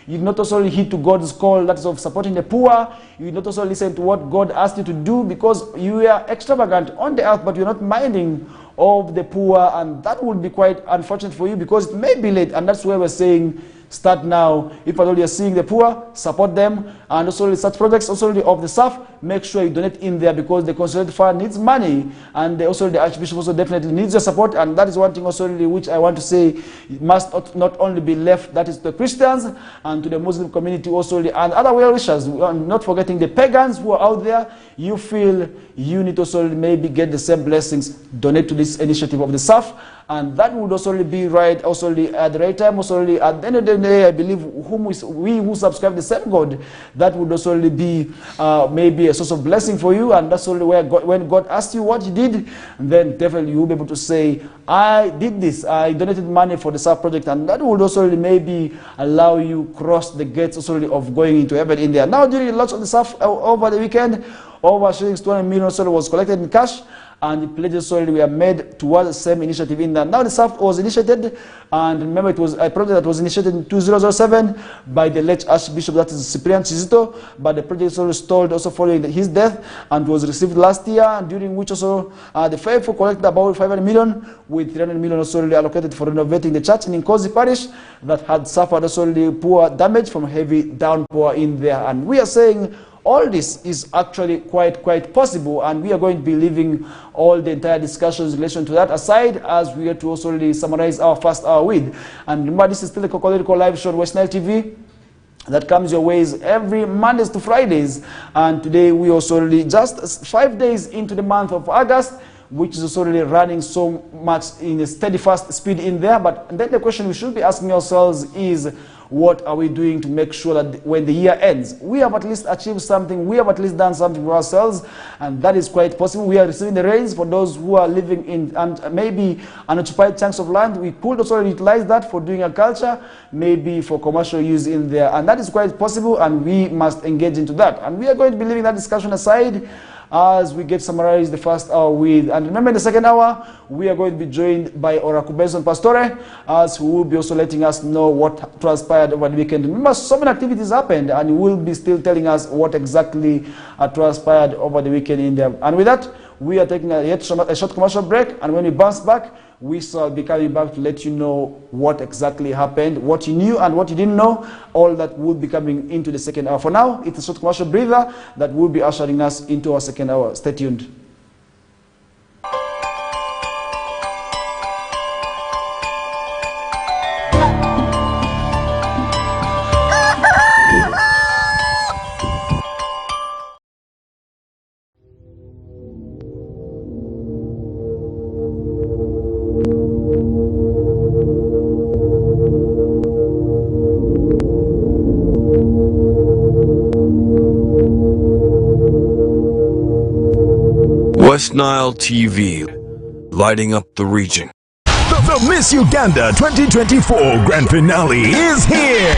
you not also heed to God's call, that is of supporting the poor. You not also listen to what God asked you to do, because you are extravagant on the earth, but you're not minding of the poor, and that would be quite unfortunate for you, because it may be late. And that's where we're saying start now. If at all you're seeing the poor, support them, and also such projects also of the staff, make sure you donate in there, because the Consolidated Fund needs money, and also the Archbishop also definitely needs your support. And that is one thing also which I want to say, it must not only be left, that is to the Christians and to the Muslim community also, and other well-wishers, not forgetting the pagans who are out there. You feel you need to also maybe get the same blessings, donate to this initiative of the staff, and that would also be right, also at the right time, also at the end of the only, I believe, we who subscribe the same God, that would also only be maybe a source of blessing for you. And that's only where when God asks you what you did, then definitely you will be able to say, I did this, I donated money for the SAF project, and that would also maybe allow you cross the gates also of going into heaven in there. Now, during the launch of the SAF over the weekend, over shillings 200 million was collected in cash, and the pledges were made towards the same initiative in that. Now the SAF was initiated, and remember it was a project that was initiated in 2007 by the late Archbishop, that is Cyprian Chizito, but the project was stalled also following his death, and was received last year, during which also the faithful collected about 500 million, with 300 million also allocated for renovating the church in Nkozi parish that had suffered also poor damage from heavy downpour in there. And we are saying all this is actually quite possible, and we are going to be leaving all the entire discussions in relation to that aside, as we are to also really summarize our first hour with. And remember, this is still the KOKOLIRIKO live show on West Nile TV that comes your ways every Mondays to Fridays. And today we also really just 5 days into the month of August, which is also really running so much in a steady fast speed in there. But then the question we should be asking ourselves is, what are we doing to make sure that when the year ends, we have at least achieved something, we have at least done something for ourselves? And that is quite possible. We are receiving the rains for those who are living in and maybe unoccupied chunks of land. We could also utilize that for doing agriculture, maybe for commercial use in there, and that is quite possible, and we must engage into that. And we are going to be leaving that discussion aside as we get summarized the first hour with. And remember, in the second hour, we are going to be joined by Oracle Benson Pastore, as who will be also letting us know what transpired over the weekend. Remember, so many activities happened, and he will be still telling us what exactly transpired over the weekend in there. And with that, we are taking a short commercial break, and when we bounce back, we shall be coming back to let you know what exactly happened, what you knew and what you didn't know. All that will be coming into the second hour. For now, it's a short commercial breather that will be ushering us into our second hour. Stay tuned. West Nile TV, lighting up the region. The Miss Uganda 2024 Grand Finale is here!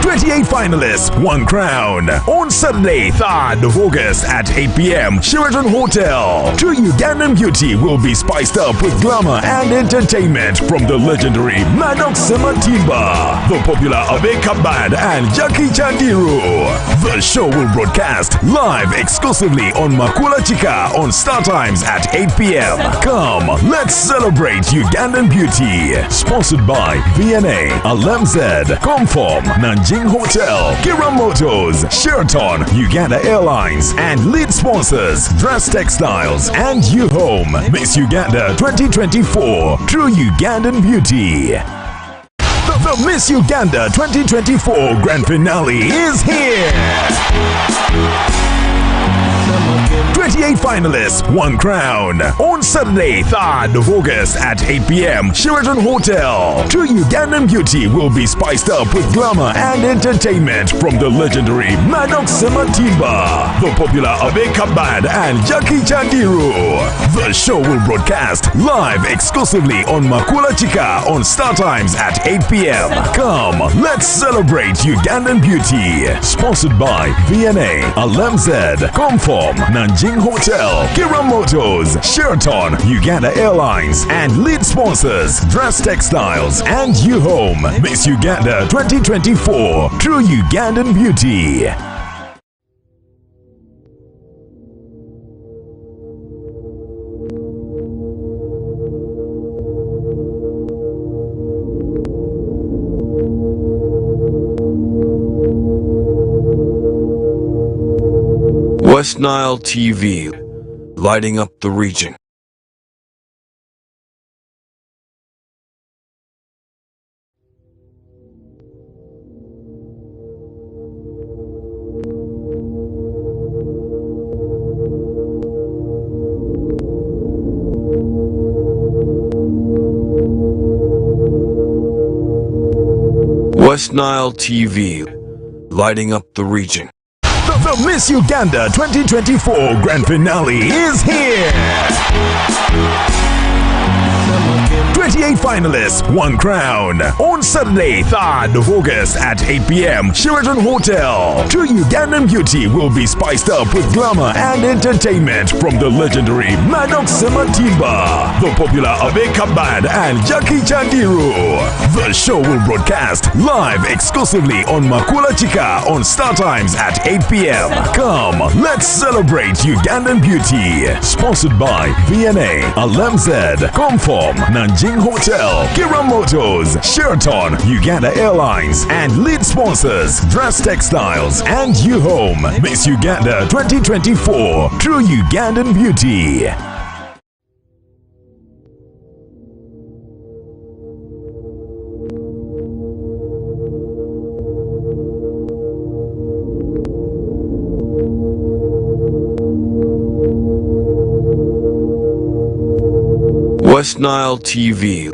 28 finalists, one crown. On Saturday, 3rd of August at 8 p.m. Sheraton Hotel. True Ugandan beauty will be spiced up with glamour and entertainment from the legendary Maddox Sematimba, the popular Abe Kabad and Jackie Chandiru. The show will broadcast live exclusively on Makula Chika on Star Times at 8 p.m. Come, let's celebrate Ugandan beauty. Sponsored by VNA, Alemzed, Comform, Nanjing Hotel, Kira Motors, Sheraton, Uganda Airlines, and lead sponsors Dress Textiles and You Home. Miss Uganda 2024, True Ugandan Beauty. The Miss Uganda 2024 Grand Finale is here! 28 finalists, one crown. On Saturday, 3rd of August at 8 p.m. Sheraton Hotel. True Ugandan beauty will be spiced up with glamour and entertainment from the legendary Maddox Sematimba, the popular Abe Kabad and Jackie Chandiru. The show will broadcast live exclusively on Makula Chika on Star Times at 8 p.m. Come, let's celebrate Ugandan beauty. Sponsored by VNA, Alemzed, Comform, Nanjing Hotel, Kira Motors, Sheraton, Uganda Airlines, and lead sponsors Dress Textiles and You Home. Miss Uganda 2024, True Ugandan Beauty. West Nile TV, lighting up the region. West Nile TV, lighting up the region. The Miss Uganda 2024 Grand Finale is here! 28 finalists, one crown. On Saturday, 3rd of August at 8 p.m. Sheraton Hotel. Two Ugandan beauty will be spiced up with glamour and entertainment from the legendary Maddox Sematimba, the popular Abeka Band, and Jackie Chandiru. The show will broadcast live exclusively on Makula Chika on Star Times at 8 p.m. Come, let's celebrate Ugandan beauty. Sponsored by VNA, Alemzed, Comform, Nanjing Hotel, Kira Motors, Sheraton, Uganda Airlines, and lead sponsors Dress Textiles and U Home. Miss Uganda 2024, True Ugandan Beauty. West Nile TV,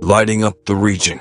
lighting up the region.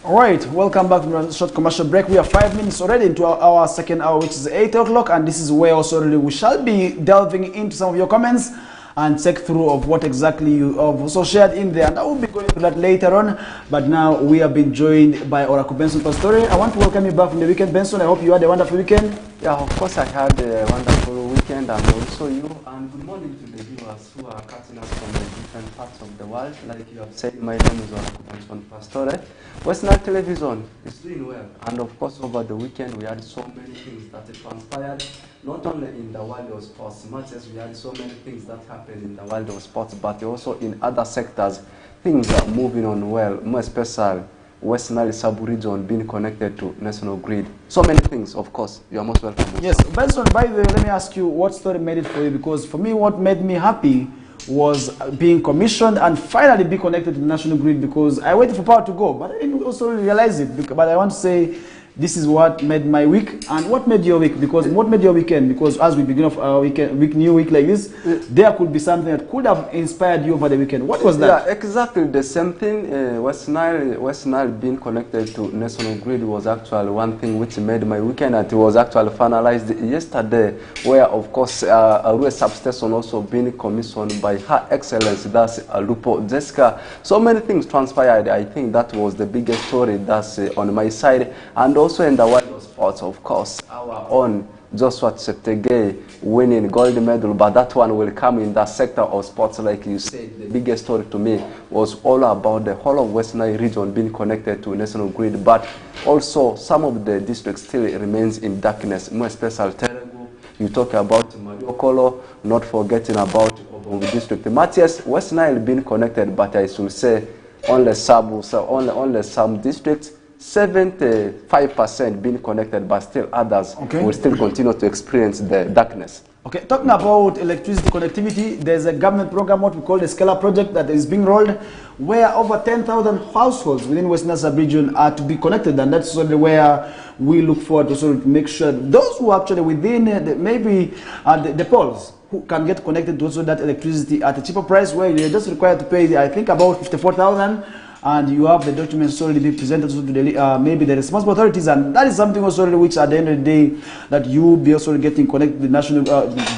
All right, welcome back from a short commercial break. We are 5 minutes already into our second hour, which is 8 o'clock, and this is where also really we shall be delving into some of your comments and check through of what exactly you have also shared in there. And I will be going to that later on, but now we have been joined by Oracle Benson Pastore. I want to welcome you back from the weekend, Benson. I hope you had a wonderful weekend. Yeah, of course I had a wonderful weekend, and also you. And good morning to the viewers who are catching us from the different parts of the world. Like you have said, my name is Oracle Benson Pastore. West Nile Television is doing well, and of course over the weekend we had so many things that transpired, not only in the world of sports, much as we had so many things that happened in the world of sports, but also in other sectors, things are moving on well, more especially West Nile sub-region being connected to national grid. So many things, of course. You are most welcome. Yes, Benson, by the way, let me ask you what story made it for you, because for me what made me happy was being commissioned and finally be connected to the national grid, because I waited for power to go, but I didn't also realize it. But I want to say this is what made my week. And what made your week? Because what made your weekend? Because as we begin off our new week like this, there could be something that could have inspired you over the weekend. What was that? Yeah, exactly the same thing. West Nile being connected to national grid was actually one thing which made my weekend, and it was actually finalized yesterday, where of course a railway substation also being commissioned by Her Excellency, that's Lupo Jessica. So many things transpired. I think that was the biggest story that's on my side. And also in the world of sports, of course, our own Joshua Cheptegei winning gold medal, but that one will come in that sector of sports. Like you said, the biggest story to me was all about the whole of West Nile region being connected to national grid, but also some of the districts still remains in darkness, more especially Teregu. You talk about Mariokolo, not forgetting about the district. Matthias, West Nile being connected, but I should say only some districts, 75% being connected, but still others will still continue to experience the darkness. Okay, talking about electricity connectivity, there's a government program, what we call the Scala project, that is being rolled, where over 10,000 households within West Nile sub-region are to be connected, and that's sort of where we look forward to sort of make sure those who are actually within the poles who can get connected to also that electricity at a cheaper price, where you're just required to pay, I think, about 54,000. And you have the documents already be presented to the, maybe the responsible authorities, and that is something also which at the end of the day that you will be also getting connected to the national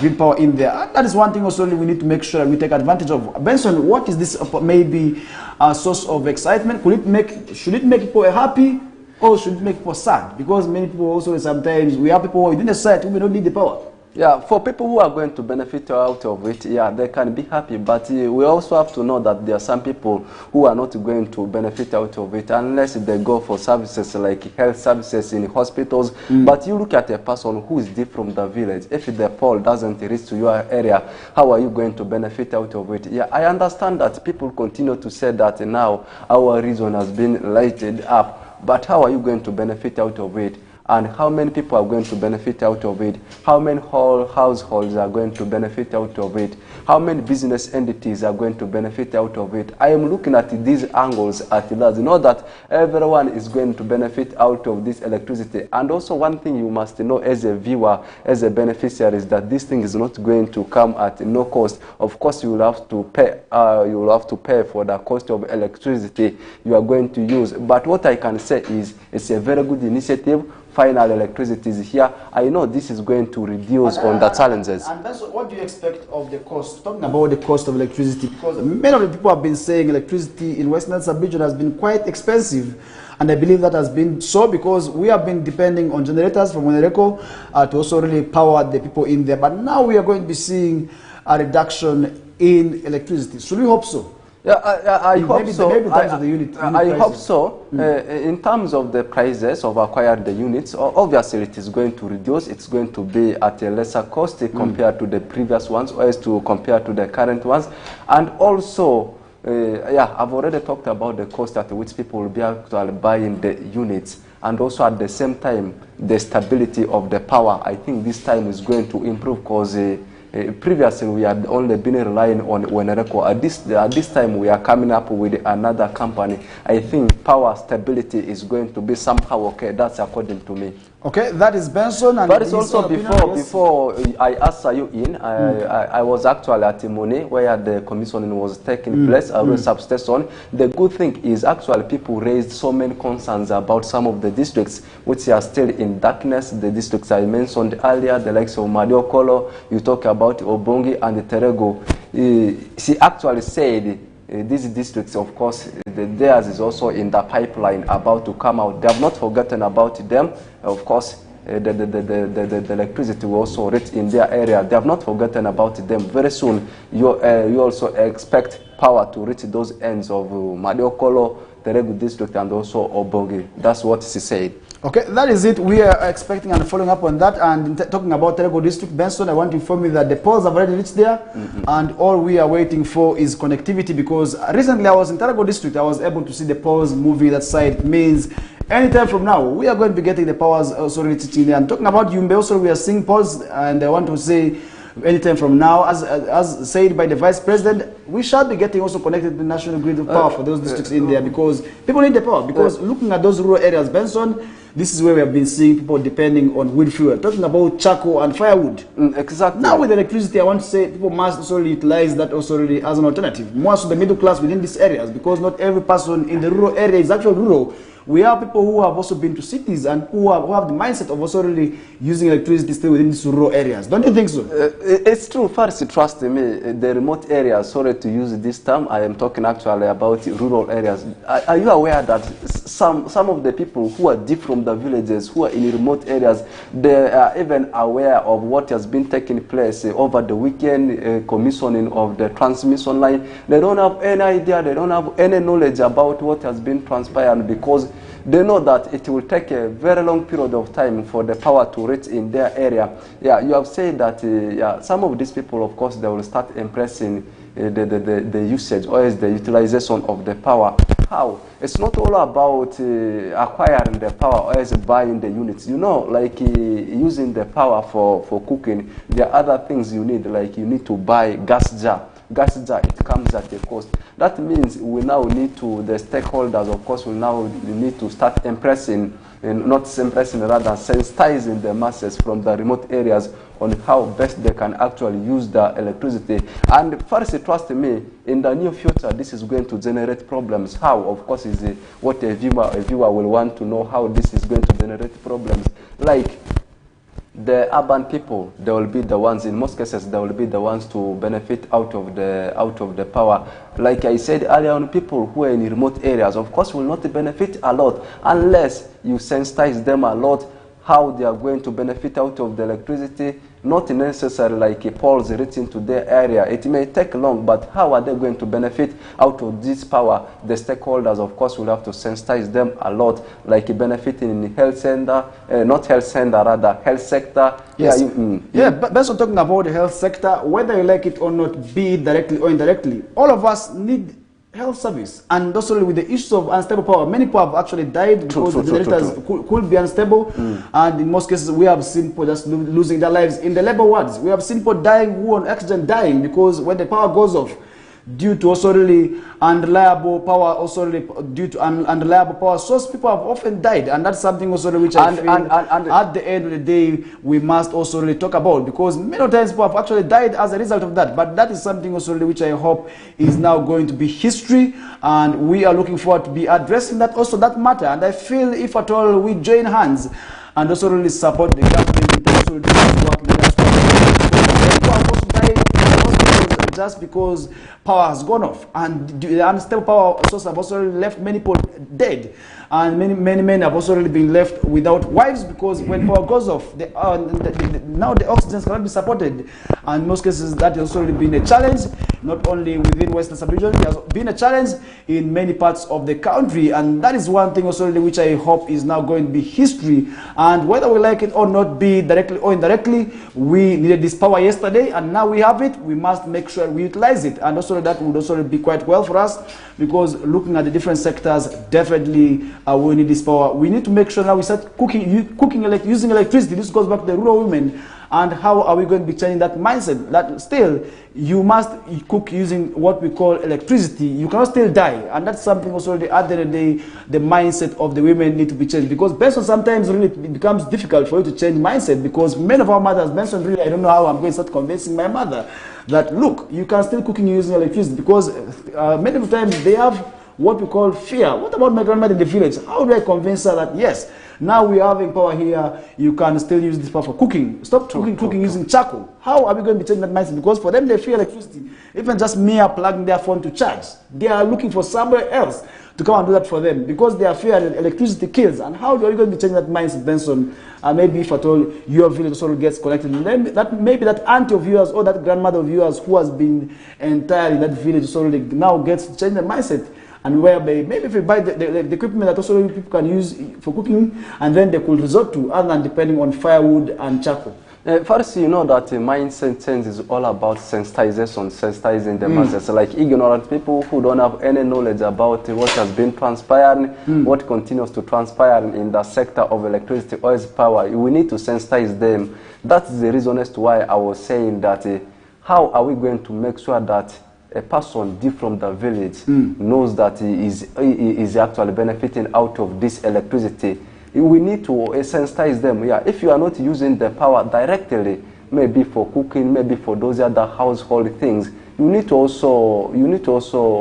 grid power in there. And that is one thing also we need to make sure that we take advantage of. Benson, what is this maybe a source of excitement? Should it make people happy, or should it make people sad? Because many people also sometimes, we have people within the site who may not need the power. Yeah, for people who are going to benefit out of it, yeah, they can be happy. But we also have to know that there are some people who are not going to benefit out of it unless they go for services like health services in hospitals. But you look at a person who is deep from the village. If the pole doesn't reach to your area, how are you going to benefit out of it? Yeah, I understand that people continue to say that now our region has been lighted up. But how are you going to benefit out of it? And how many people are going to benefit out of it? How many whole households are going to benefit out of it? How many business entities are going to benefit out of it? I am looking at these angles at large. You know that everyone is going to benefit out of this electricity. And also one thing you must know as a viewer, as a beneficiary, is that this thing is not going to come at no cost. Of course, you will have to pay. You will have to pay for the cost of electricity you are going to use. But what I can say is, it's a very good initiative. Final electricity is here. I know this is going to reduce on the challenges. And that's what do you expect of the cost? Talking about the cost of electricity, because many of the people have been saying electricity in Western sub-region has been quite expensive. And I believe that has been so because we have been depending on generators from KOKOLIRIKO to also really power the people in there. But now we are going to be seeing a reduction in electricity. Should we hope so? Yeah, I hope so. Maybe in terms of the unit I hope so. In terms of the prices of acquired the units, obviously it is going to reduce. It's going to be at a lesser cost compared to the previous ones, or as to compare to the current ones. And also, yeah, I've already talked about the cost at which people will be actually buying the units. And also at the same time, the stability of the power. I think this time is going to improve because previously we had only been relying on KOKOLIRIKO. At this time we are coming up with another company. I think power stability is going to be somehow okay. That's according to me. Okay, that is Benson. And but it's also before I asked you in, I was actually at Imone where the commissioning was taking place at the substation. The good thing is actually people raised so many concerns about some of the districts which are still in darkness. The districts I mentioned earlier, the likes of Madiokolo, you talk about Obongi and Terego. She actually said these districts, of course, theirs is also in the pipeline about to come out. They have not forgotten about them. Of course, the electricity will also reach in their area. They have not forgotten about them. Very soon, you also expect power to reach those ends of Madiokolo, Teregu district, and also Obongi. That's what she said. Okay, that is it. We are expecting and following up on that. And talking about Terego district, Benson, I want to inform you that the poles have already reached there. And all we are waiting for is connectivity, because recently I was in Terego district. I was able to see the poles moving that side. It means anytime from now, we are going to be getting the powers also reaching there. And talking about Yumbe, also we are seeing poles. And I want to say, anytime from now, as said by the Vice President, we shall be getting also connected to the national grid of power for those districts in there, because people need the power. Because looking at those rural areas, Benson, this is where we have been seeing people depending on wood fuel. Talking about charcoal and firewood. Exactly. Now with electricity, I want to say people must also utilize that also really as an alternative. More so the middle class within these areas, because not every person in the rural area is actually rural. We have people who have also been to cities and who have the mindset of also really using electricity still within these rural areas. Don't you think so? It's true. First, trust me, the remote areas, sorry to use this term, I am talking actually about rural areas. Are you aware that some of the people who are deep from the villages, who are in remote areas, they are even aware of what has been taking place over the weekend, commissioning of the transmission line? They don't have any idea, they don't have any knowledge about what has been transpired, because they know that it will take a very long period of time for the power to reach in their area. Yeah, you have said that yeah, some of these people, of course, they will start impressing the usage or the utilization of the power. How? It's not all about acquiring the power or buying the units. You know, like using the power for cooking, there are other things you need, like you need to buy gas jar. Gas jar, it comes at a cost. That means we now need to, the stakeholders, of course, will now need to start impressing, not impressing, rather sensitizing the masses from the remote areas on how best they can actually use the electricity. And first, trust me, in the near future, this is going to generate problems. How? Of course, is what a viewer will want to know, how this is going to generate problems. Like, the urban people, they will be the ones, in most cases, they will be the ones to benefit out of the power. Like I said earlier on, people who are in remote areas, of course, will not benefit a lot unless you sensitize them a lot how they are going to benefit out of the electricity, not necessarily like poles reaching to their area. It may take long, but how are they going to benefit out of this power? The stakeholders, of course, will have to sensitize them a lot, like benefiting in the health center, not health center, rather health sector. Yes. Yeah, But based on talking about the health sector, whether you like it or not, be it directly or indirectly, all of us need health service. And also with the issues of unstable power, many people have actually died because the generators could be unstable. And in most cases, we have seen people just losing their lives in the labor wards. We have seen people dying who on accident dying because when the power goes off, due to also really unreliable power, also really due to unreliable power source, people have often died, and that's something also which I feel at the end of the day we must also really talk about, because many times people have actually died as a result of that. But that is something also really which I hope is now going to be history, and we are looking forward to be addressing that also that matter. And I feel if at all we join hands and also really support the government in terms of this work, people have also died just because power has gone off, and the unstable power source have also left many people dead, and many have also really been left without wives, because when power goes off, now the oxygen cannot be supported, and in most cases that has also really been a challenge, not only within Western Sub-region, it has been a challenge in many parts of the country, and that is one thing also really which I hope is now going to be history. And whether we like it or not, be it directly or indirectly, we needed this power yesterday, and now we have it. We must make sure we utilize it, and also that would also be quite well for us, because looking at the different sectors, definitely we need this power. We need to make sure now we start using electricity. This goes back to the rural women. And how are we going to be changing that mindset? That still, you must cook using what we call electricity. You cannot still die. And that's something also at the end of the day, the mindset of the women need to be changed. Because Benson, sometimes really it becomes difficult for you to change mindset, because many of our mothers, Benson, really, I don't know how I'm going to start convincing my mother that, look, you can still cooking using electricity, because many of the times they have what we call fear. What about my grandmother in the village? How do I convince her that, yes, now we are having power here, you can still use this power for cooking. Stop cooking using charcoal. How are we going to be changing that mindset? Because for them, they fear electricity. Even just mere plugging their phone to charge, they are looking for somewhere else to come and do that for them, because they are fear that electricity kills. And how are you going to be changing that mindset, Benson? Maybe if at all your village also gets connected, and then maybe that auntie of yours or that grandmother of yours who has been entirely in that village also now gets to change the mindset. And whereby maybe if you buy the equipment that also people can use for cooking, and then they could resort to, other than depending on firewood and charcoal. First, you know that mindset change is all about sensitizing the masses. Like ignorant people who don't have any knowledge about what has been transpiring, what continues to transpire in the sector of electricity, oil power. We need to sensitize them. That's the reason as to why I was saying that how are we going to make sure that a person deep from the village knows that he is actually benefiting out of this electricity. We need to sensitize them. Yeah, if you are not using the power directly, maybe for cooking, maybe for those other household things, you need to also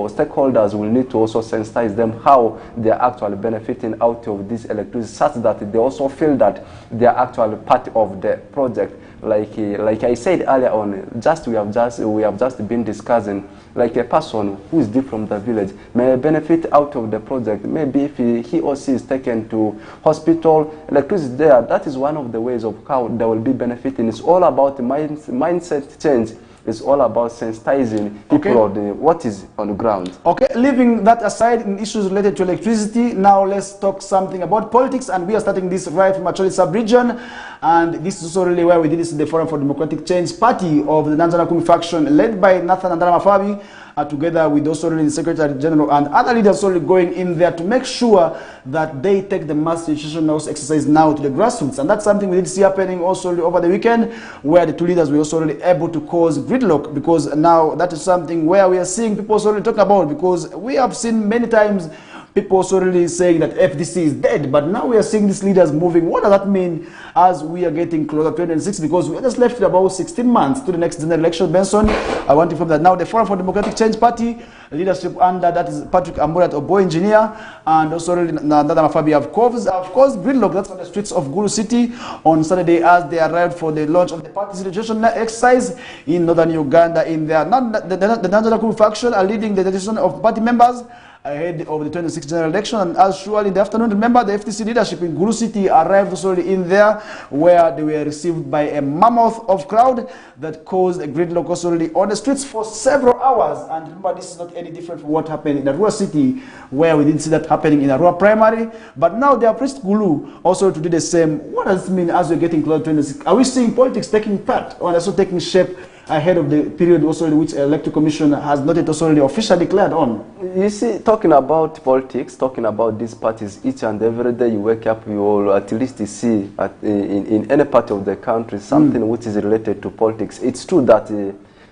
stakeholders will need to also sensitize them how they are actually benefiting out of this electricity, such that they also feel that they are actually part of the project. Like I said earlier on, we have just been discussing, like a person who is deep from the village may benefit out of the project. Maybe if he or she is taken to hospital, electricity there, that is one of the ways of how they will be benefiting. It's all about the mindset change. It's all about sensitizing people on what is on the ground. Okay, leaving that aside in issues related to electricity, now let's talk something about politics, and we are starting this right from Acholi sub-region, and this is also really where we did this in the Forum for Democratic Change Party of the Nanjana Kumi faction, led by Nathan Andara Mafabi, together with also really the Secretary General and other leaders also going in there to make sure that they take the mass institutional exercise now to the grassroots. And that's something we did see happening also over the weekend, where the two leaders were also really able to cause gridlock, because now that is something where we are seeing people also really talk about, because we have seen many times people also really saying that FDC is dead, but now we are seeing these leaders moving. What does that mean as we are getting closer to 2026? Because we are just left about 16 months to the next general election, Benson. I want to inform that now the Forum for Democratic Change Party leadership under that is Patrick Amburat, Obo engineer, and also really Nanda Mafabi of course gridlock. That's on the streets of Gulu City on Saturday as they arrived for the launch of the party's registration exercise in northern Uganda. In there, the Nanjana Kumi faction are leading the registration of party members, ahead of the 26th general election. And as usual in the afternoon, remember the FDC leadership in Gulu City arrived also in there, where they were received by a mammoth of crowd that caused a gridlock also on the streets for several hours. And remember, this is not any different from what happened in Arua City, where we didn't see that happening in Arua Primary. But now they have reached Gulu also to do the same. What does it mean as we're getting close to 26? Are we seeing politics taking part or also taking shape ahead of the period also in which Electoral Commission has not yet also officially declared on? You see, talking about politics, talking about these parties, each and every day you wake up, you will at least see in any part of the country something which is related to politics. It's true that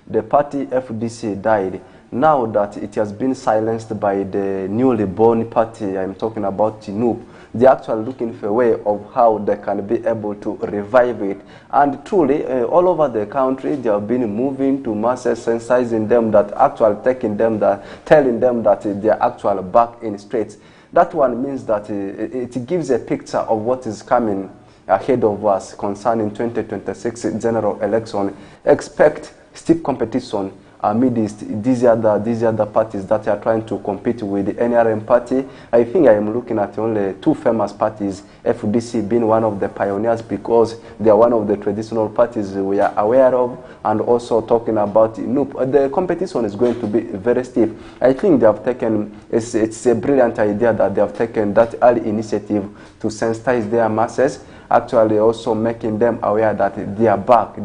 the party FDC died. Now that it has been silenced by the newly born party, I'm talking about NUP, they're actually looking for a way of how they can be able to revive it. And truly, all over the country, they have been moving to masses, sensitizing them, that actually taking them, telling them that they're actually back in streets. That one means that it gives a picture of what is coming ahead of us concerning 2026 general election. Expect stiff competition amidst these other parties that are trying to compete with the NRM party. I think I am looking at only two famous parties, FDC being one of the pioneers because they are one of the traditional parties we are aware of, and also talking about NUP. The competition is going to be very stiff. I think they have taken, it's a brilliant idea that they have taken that early initiative to sensitize their masses, actually also making them aware that they are back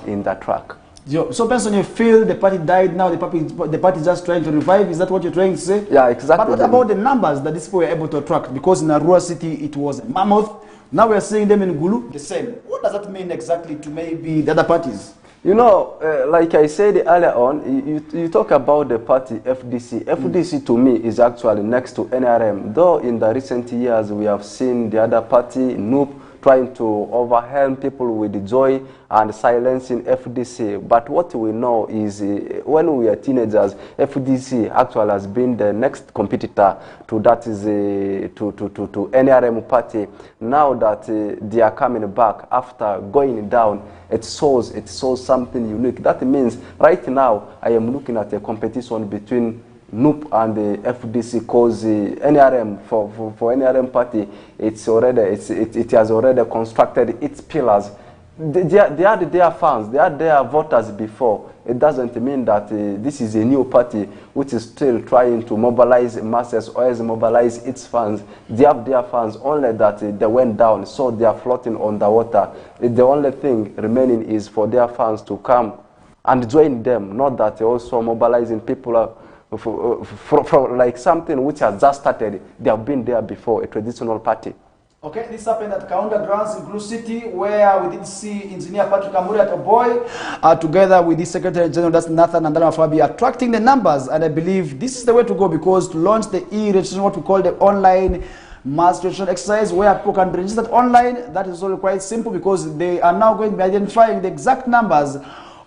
in the track. So, Benson, you feel the party died now, the party is just trying to revive? Is that what you're trying to say? Yeah, exactly. But what about the numbers that these people were able to attract? Because in Arua City, it was a mammoth. Now we're seeing them in Gulu, the same. What does that mean exactly to maybe the other parties? You know, like I said earlier on, you talk about the party FDC. FDC to me is actually next to NRM. Though in the recent years we have seen the other party, NUP, trying to overwhelm people with joy and silencing FDC. But what we know is when we are teenagers, FDC actually has been the next competitor to that is to NRM party. Now that they are coming back after going down, it shows something unique. That means right now I am looking at a competition between NUP and the FDC, because NRM for NRM party, it has already constructed its pillars. They are their fans, they are their voters before. It doesn't mean that this is a new party which is still trying to mobilize masses or as mobilize its fans. They have their fans, only that they went down, so they are floating on the water. The only thing remaining is for their fans to come and join them, not that they're also mobilizing people for like something which has just started. They have been there before, a traditional party. Okay, this happened at Kaunda Grounds in Gulu City, where we did see Engineer Patrick Amuriat Oboy together with the Secretary General, that's Nathan and Fabi, attracting the numbers. And I believe this is the way to go, because to launch the e-registration, what we call the online mass registration exercise, where people can register online, that is also quite simple, because they are now going to be identifying the exact numbers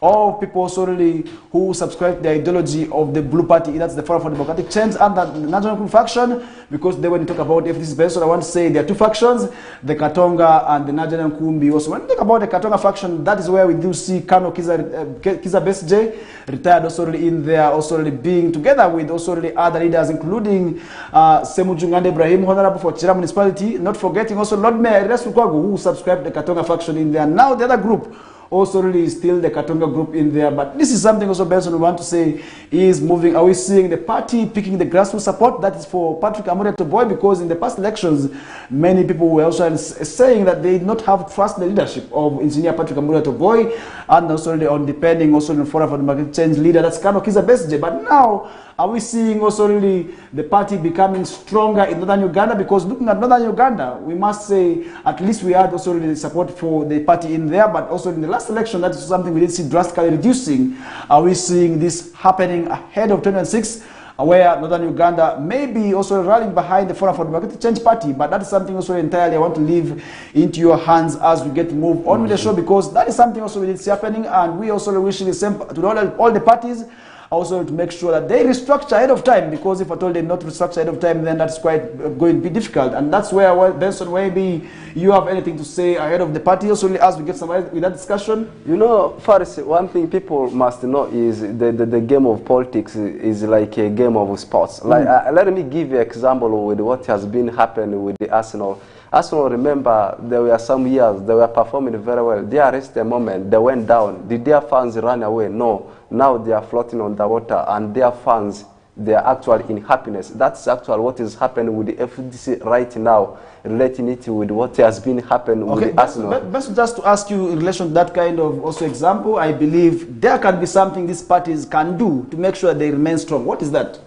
of people solely who subscribe to the ideology of the Blue Party, that's the Forum for Democratic Change and the National faction. Because when you talk about FDC base, I want to say there are two factions, the Katonga and the National Kumbi. Also, when you talk about the Katonga faction, that is where we do see Kano Kiza Besje, retired also in there, also being together with also other leaders, including Semujungande Ibrahim, Honorable for Chira Municipality, not forgetting also Lord Mayor Resu Kwagu, who subscribed to the Katonga faction in there. Now the other group also really is still the Katonga group in there. But this is something also, Benson, we want to say is moving. Are we seeing the party picking the grassroots support? That is for Patrick Amuriat Oboy, because in the past elections, many people were also saying that they did not have trust in the leadership of Engineer Patrick Amuriat Oboy, and also on depending also on the Forum for Democratic Change leader, that's Kano Kiza Besje. But now, are we seeing also really the party becoming stronger in northern Uganda? Because looking at northern Uganda, we must say at least we had also really support for the party in there, but also in the last election, that is something we did see drastically reducing. Are we seeing this happening ahead of 2026, where northern Uganda may be also rallying behind the Forum for Democratic Change party? But that is something also entirely I want to leave into your hands as we get to move on with the show, because that is something also we did see happening, and we also wishing the same to all the parties. also to make sure that they restructure ahead of time, because if at all they not restructure ahead of time, then that's quite going to be difficult. And that's where, well, Benson, maybe you have anything to say ahead of the party, also as we get somewhere with that discussion? You know, first, one thing people must know is the game of politics is like a game of sports. Like, let me give you an example with what has been happening with the Arsenal. Arsenal, remember, there were some years they were performing very well. They reached a moment, they went down. Did their fans run away? No. Now they are floating on the water, and their fans, they are actually in happiness. That's actually what is happening with the FDC right now, relating it with what has been happening with the Arsenal. But just to ask you in relation to that kind of also example, I believe there can be something these parties can do to make sure they remain strong. What is that?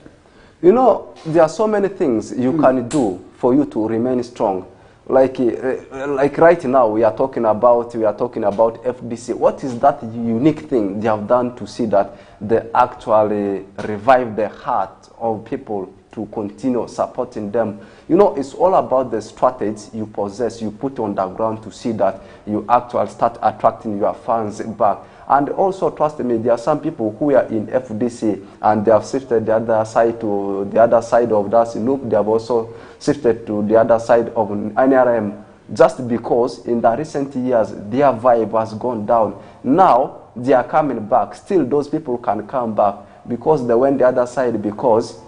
You know, there are so many things you can do for you to remain strong. Like right now, we are talking about FDC. What is that unique thing they have done to see that they actually revive the heart of people to continue supporting them? You know, it's all about the strategy you possess, you put on the ground to see that you actually start attracting your fans back. And also, trust me, there are some people who are in FDC and they have shifted the other side to the other side of that loop. They have also shifted to the other side of NRM, just because in the recent years their vibe has gone down. Now they are coming back. Still, those people can come back because they went the other side, because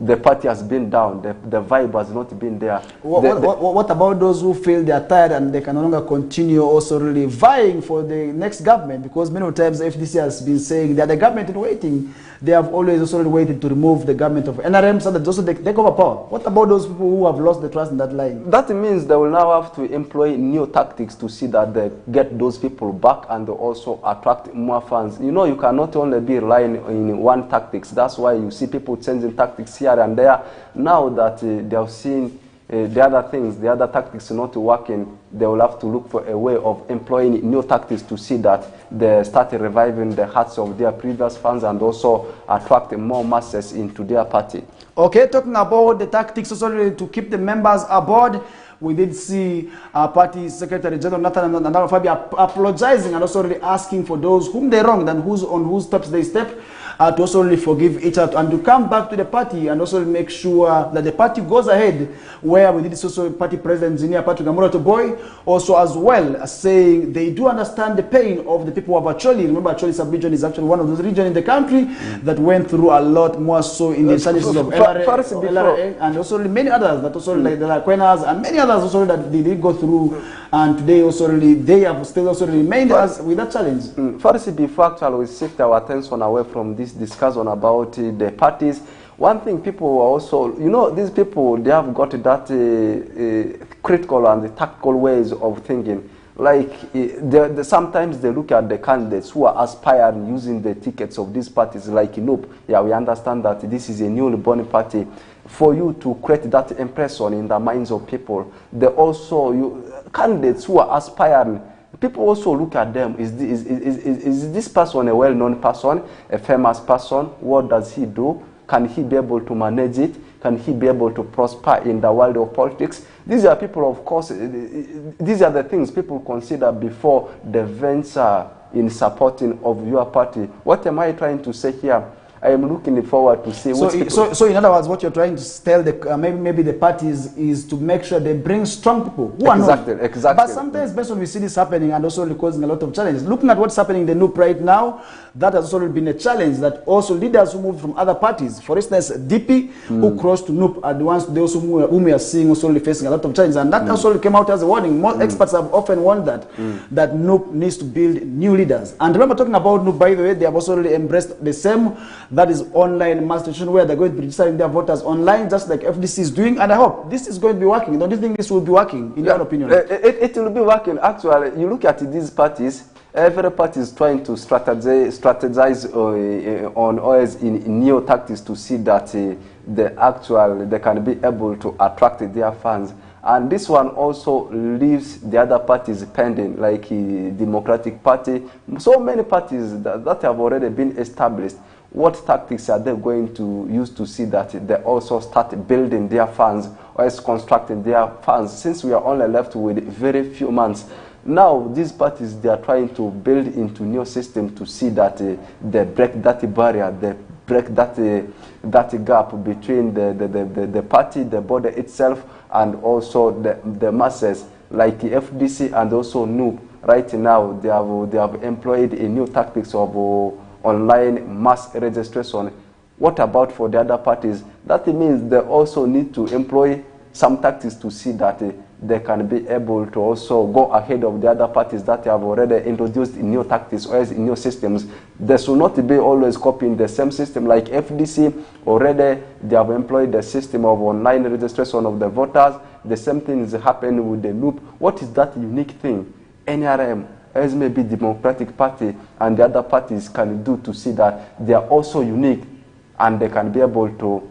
the party has been down, the vibe has not been there. What about those who feel they are tired and they can no longer continue also really vying for the next government? Because many times the FDC has been saying that the government is waiting. They have always also waited to remove the government of NRM so that also they take over power. What about those people who have lost the trust in that line? That means they will now have to employ new tactics to see that they get those people back and they also attract more fans. You know, you cannot only be relying in one tactics. That's why you see people changing tactics here and there. Now that they have seen the other things, the other tactics not working, they will have to look for a way of employing new tactics to see that they start reviving the hearts of their previous fans and also attract more masses into their party. Okay, talking about the tactics also to keep the members aboard, we did see our party Secretary General Nathan Nandalo apologizing and also really asking for those whom they wronged and on whose steps they step. To also really forgive each other and to come back to the party and also make sure that the party goes ahead, where we did this also party president Engineer Patrick Amurato Boy also as well as saying they do understand the pain of the people of Acholi. Remember, Acholi sub-region is actually one of those regions in the country that went through a lot more so in the challenges of LRA and also many others that also like the Lakwenas and many others also that they did go through, and today also really they have still also remained as with that challenge. First, before actually we shift our attention away from this discussion about the parties, one thing people also, you know, these people, they have got that critical and tactical ways of thinking. Like, sometimes they look at the candidates who are aspiring using the tickets of these parties, like, nope, yeah, we understand that this is a newly born party. For you to create that impression in the minds of people, they also, candidates who are aspiring, people also look at them. Is this person a well-known person, a famous person? What does he do? Can he be able to manage it? Can he be able to prosper in the world of politics? These are people, of course, these are the things people consider before they venture in supporting of your party. What am I trying to say here? I am looking forward to see. So in other words, what you're trying to tell the maybe the parties is to make sure they bring strong people who are exactly. But sometimes, based on we see this happening and also causing a lot of challenges. Looking at what's happening in the NUP right now, that has also been a challenge. That also leaders who moved from other parties, for instance, DP who crossed to NUP, are the ones those whom we are seeing also facing a lot of challenges, and that also came out as a warning. Most experts have often warned that that NUP needs to build new leaders. And remember, talking about NUP, by the way, they have also really embraced the same. That is online masturbation, where they're going to be registering their voters online, just like FDC is doing. And I hope this is going to be working. Don't you think this will be working, in your opinion? It will be working. Actually, you look at these parties, every party is trying to strategize on always in new tactics to see that they can be able to attract their fans. And this one also leaves the other parties pending, like Democratic Party. So many parties that have already been established. What tactics are they going to use to see that they also start building their funds or else constructing their funds? Since we are only left with very few months, now these parties, they are trying to build into new system to see that they break that barrier, they break that gap between the party, the body itself, and also the masses, like FDC and also NUP. Right now, they have employed a new tactics of online mass registration. What about for the other parties? That means they also need to employ some tactics to see that they can be able to also go ahead of the other parties that have already introduced new tactics or new systems. They should not be always copying the same system. Like FDC, already they have employed the system of online registration of the voters. The same thing is happening with the NUP. What is that unique thing NRM, as maybe Democratic Party and the other parties can do to see that they are also unique and they can be able to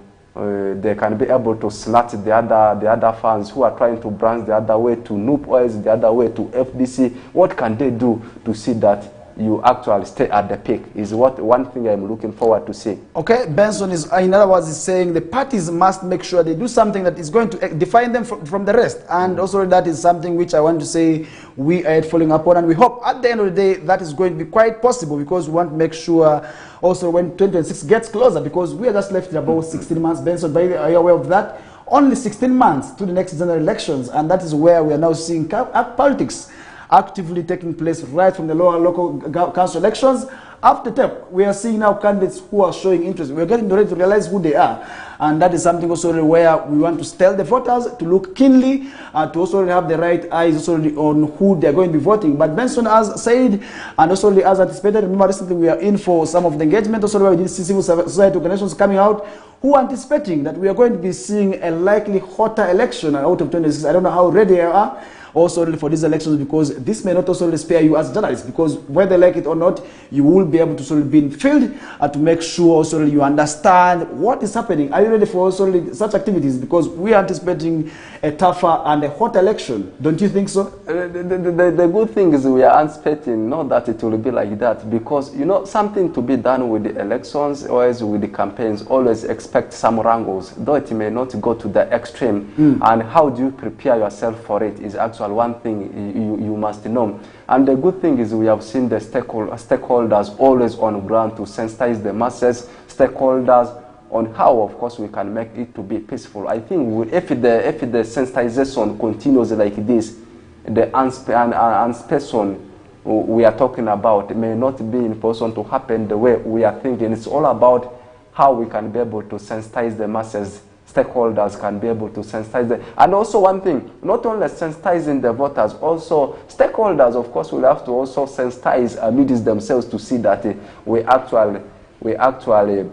snatch the other fans who are trying to branch the other way to NUP or the other way to FDC? What can they do to see that you actually stay at the peak is one thing I'm looking forward to see. Okay, Benson is, in other words, is saying the parties must make sure they do something that is going to define them from the rest. And also that is something which I want to say we are following up on, and we hope at the end of the day that is going to be quite possible, because we want to make sure also when 2026 gets closer, because we are just left in about 16 months. Benson, are you aware of that? Only 16 months to the next general elections, and that is where we are now seeing politics actively taking place right from the lower local council elections. After that, we are seeing now candidates who are showing interest. We are getting ready to realize who they are. And that is something also where we want to tell the voters to look keenly, to also have the right eyes also on who they are going to be voting. But Benson has said, and also as anticipated, remember recently we are in for some of the engagement, also where we did see civil society organizations coming out who are anticipating that we are going to be seeing a likely hotter election out of 2026. I don't know how ready they are also for these elections, because this may not also spare you as journalists, because whether they like it or not, you will be able to sort of be in field to make sure also you understand what is happening. Are you ready for also such activities? Because we are anticipating a tougher and a hot election. Don't you think so? The good thing is we are anticipating not that it will be like that, because you know something to be done with the elections or with the campaigns, always expect some wrangles, though it may not go to the extreme. And how do you prepare yourself for it is actually one thing you must know. And the good thing is we have seen the stakeholders always on ground to sensitize the masses, stakeholders on how, of course, we can make it to be peaceful. I think if the sensitization continues like this, the unsperson we are talking about may not be in person to happen the way we are thinking. It's all about how we can be able to sensitize the masses. Stakeholders can be able to sensitize them. And also one thing, not only sensitizing the voters, also stakeholders, of course, will have to also sensitize amidst themselves to see that we actually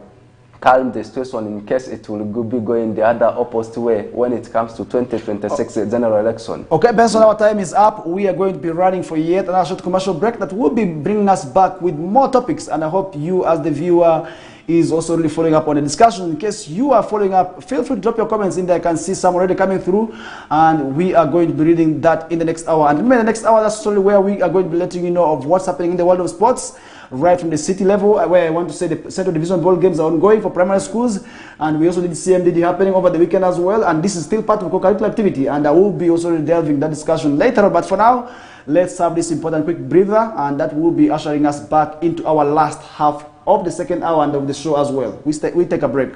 calm the situation in case it will be going the other opposite way when it comes to 2026 general election. Okay, Benson, our time is up. We are going to be running for yet another short commercial break that will be bringing us back with more topics, and I hope you as the viewer is also really following up on the discussion. In case you are following up, feel free to drop your comments in there. I can see some already coming through, and we are going to be reading that in the next hour. And remember, the next hour, that's only where we are going to be letting you know of what's happening in the world of sports, right from the city level, where I want to say the Central Division ball games are ongoing for primary schools, and we also did CMDD happening over the weekend as well, and this is still part of co-curricular activity, and I will be also delving that discussion later on. But for now, let's have this important quick breather, and that will be ushering us back into our last half of the second hour and of the show as well. We take a break.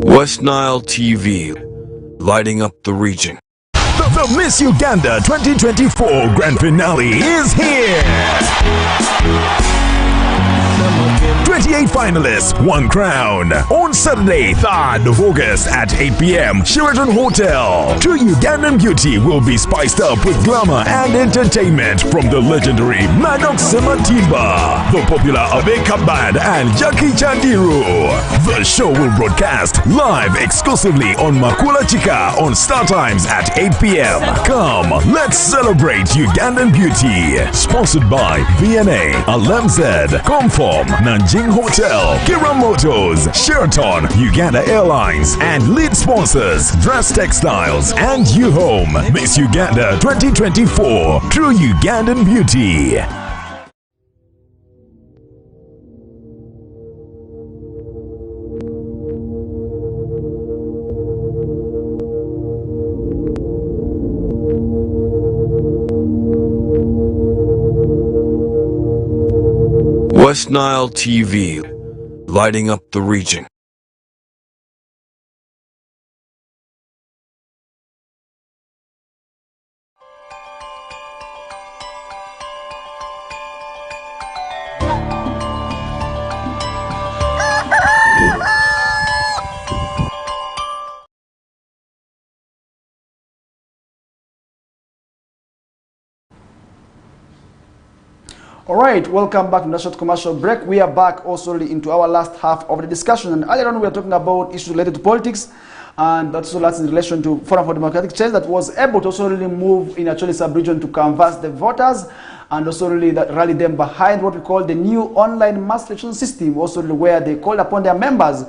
West Nile TV, lighting up the region. The Miss Uganda 2024 Grand Finale is here! 28 finalists, one crown. On Saturday, 3rd of August at 8 p.m. Sheraton Hotel. True Ugandan beauty will be spiced up with glamour and entertainment from the legendary Maddox Sematimba, the popular Abe Kabad, and Jackie Chandiru. The show will broadcast live exclusively on Makula Chika on Star Times at 8 p.m. Come, let's celebrate Ugandan beauty. Sponsored by VNA, Alemzed, Comform, Nanjing Hotel. Hotel, Kira Motors, Sheraton, Uganda Airlines, and lead sponsors, Dress Textiles and You Home. Miss Uganda 2024, True Ugandan Beauty. West Nile TV, lighting up the region. All right, welcome back to the short commercial break. We are back also into our last half of the discussion. And earlier on, we were talking about issues related to politics, and that's also in relation to Forum for Democratic Change that was able to also really move in actually sub-region to canvass the voters and also really rally them behind what we call the new online mass election system, also really where they called upon their members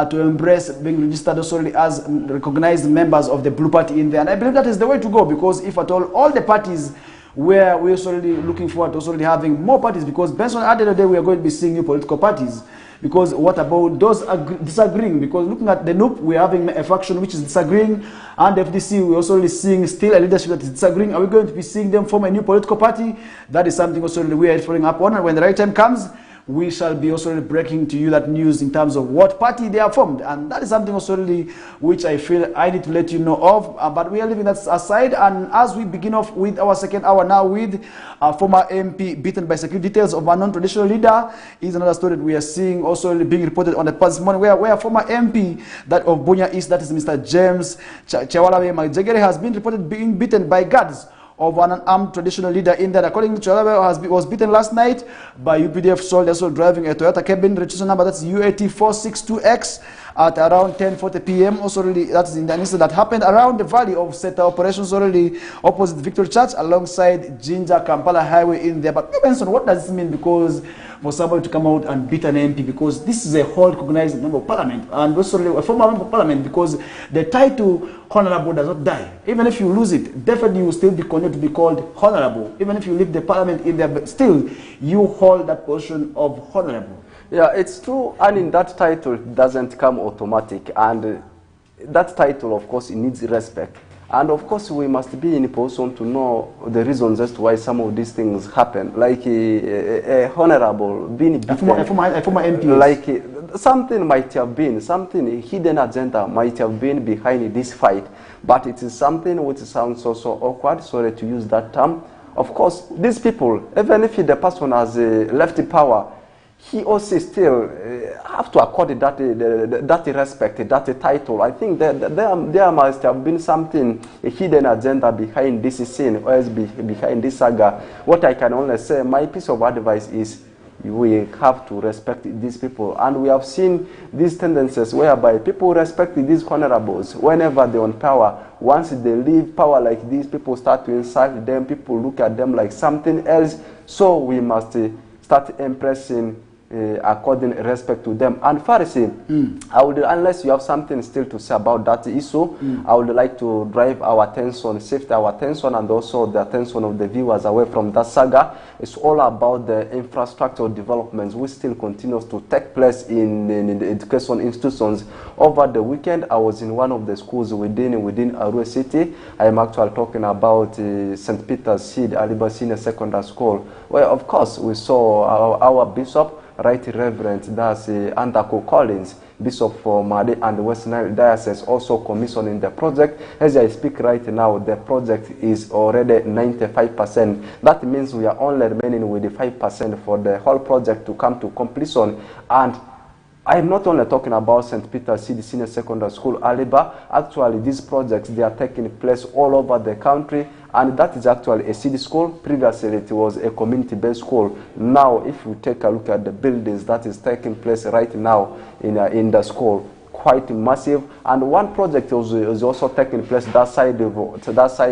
to embrace being registered also really as recognized members of the Blue Party in there. And I believe that is the way to go, because if at all the parties where we're already looking forward to also having more parties, because based on at the end of the day we are going to be seeing new political parties. Because what about those disagreeing? Because looking at the NUP, we're having a faction which is disagreeing, and the FDC, we're also seeing still a leadership that is disagreeing. Are we going to be seeing them form a new political party? That is something also we are following up on, and when the right time comes, we shall be also breaking to you that news in terms of what party they are formed. And that is something also which I feel I need to let you know of. But we are leaving that aside. And as we begin off with our second hour now with former MP beaten by security details of a non-traditional leader, is another story that we are seeing also being reported on the past morning, where former MP that of Bunya East, that is Mr. James Chawalawe Majegere, has been reported being beaten by guards of an unarmed traditional leader in there. According to Chalawe, was beaten last night by UPDF soldiers driving a Toyota cabin, registration number that's UAT462X at around 10:40 p.m. Also, that's in the incident that happened around the valley of Seta Operations, already opposite Victory Church, alongside Ginger Kampala Highway in there. But Benson, what does this mean? Because for somebody to come out and beat an MP, because this is a whole recognized member of parliament, and also a former member of parliament, because the title honorable does not die. Even if you lose it, definitely you will still be continued to be called honorable. Even if you leave the parliament in there, but still you hold that position of honorable. Yeah, it's true, and in that title doesn't come automatic, and that title, of course, it needs respect. And of course, we must be in a position to know the reasons as to why some of these things happen. Like a honorable being beaten, a former MP. Like something might have been, something, a hidden agenda might have been behind this fight. But it is something which sounds so awkward, sorry to use that term. Of course, these people, even if the person has left power, he also still have to accord that respect, that title. I think that there must have been something, a hidden agenda behind this scene, or else behind this saga. What I can only say, my piece of advice is, we have to respect these people. And we have seen these tendencies whereby people respect these honorables whenever they're on power. Once they leave power like this, people start to insult them, people look at them like something else. So we must start impressing according respect to them. And Pharisee, I would, unless you have something still to say about that issue, I would like to drive our attention, shift our attention, and also the attention of the viewers away from that saga. It's all about the infrastructure developments which still continues to take place in the education institutions. Over the weekend, I was in one of the schools within Arua City. I am actually talking about St. Peter's Seed Aliba Senior Secondary School, where of course we saw our bishop, Right Reverend, that's Andako Collins, Bishop for Made and the West Nile Diocese, also commissioning the project. As I speak right now, the project is already 95%. That means we are only remaining with the 5% for the whole project to come to completion. And I'm not only talking about St. Peter's City Senior Secondary School, Aliba. Actually, these projects, they are taking place all over the country, and that is actually a city school. Previously, it was a community-based school. Now, if you take a look at the buildings that is taking place right now in the school, quite massive. And one project is also taking place that side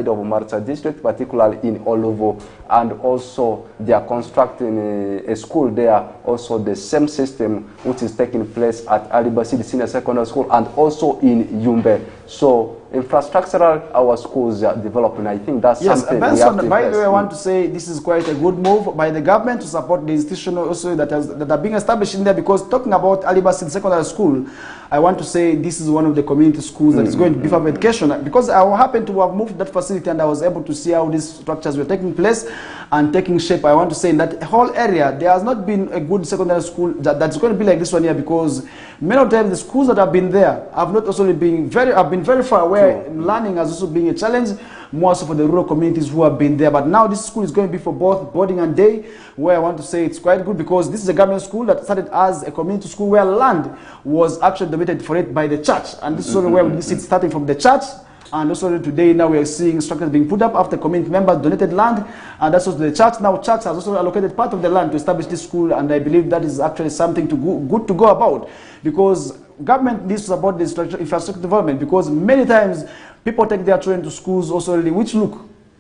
of Marta district, particularly in Olovo, and also they are constructing a school there, also the same system which is taking place at Alibasidi Senior Secondary School and also in Yumbe. So infrastructural, our schools are developing. I think that's something we have to by the way, I invest want to say this is quite a good move by the government to support the institution also that are being established in there, because talking about Alibasidi Secondary School, I want to say this is one of the community schools that is going to beef up education, because I happened to have moved to that facility and I was able to see how these structures were taking place and taking shape. I want to say in that whole area, there has not been a good secondary school that's going to be like this one here, because many of them, the schools that have been there have not also been very far away. Learning has also been a challenge, more so for the rural communities who have been there. But now this school is going to be for both boarding and day, where I want to say it's quite good, because this is a government school that started as a community school where land was actually donated for it by the church. And this is also where we see it starting from the church. And also today now we are seeing structures being put up after community members donated land, and that's also the church. Now church has also allocated part of the land to establish this school, and I believe that is actually something good to go about, because government needs to support this infrastructure development, because many times people take their children to schools also which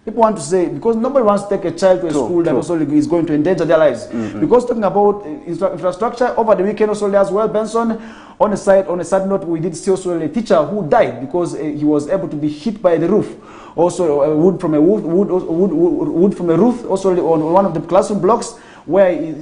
people want to say, because nobody wants to take a child to a school that also is going to endanger their lives. Because talking about infrastructure, over the weekend also as well, Benson, on a side note, we did see also a teacher who died because he was able to be hit by the roof. Also wood from a roof, also on one of the classroom blocks, where he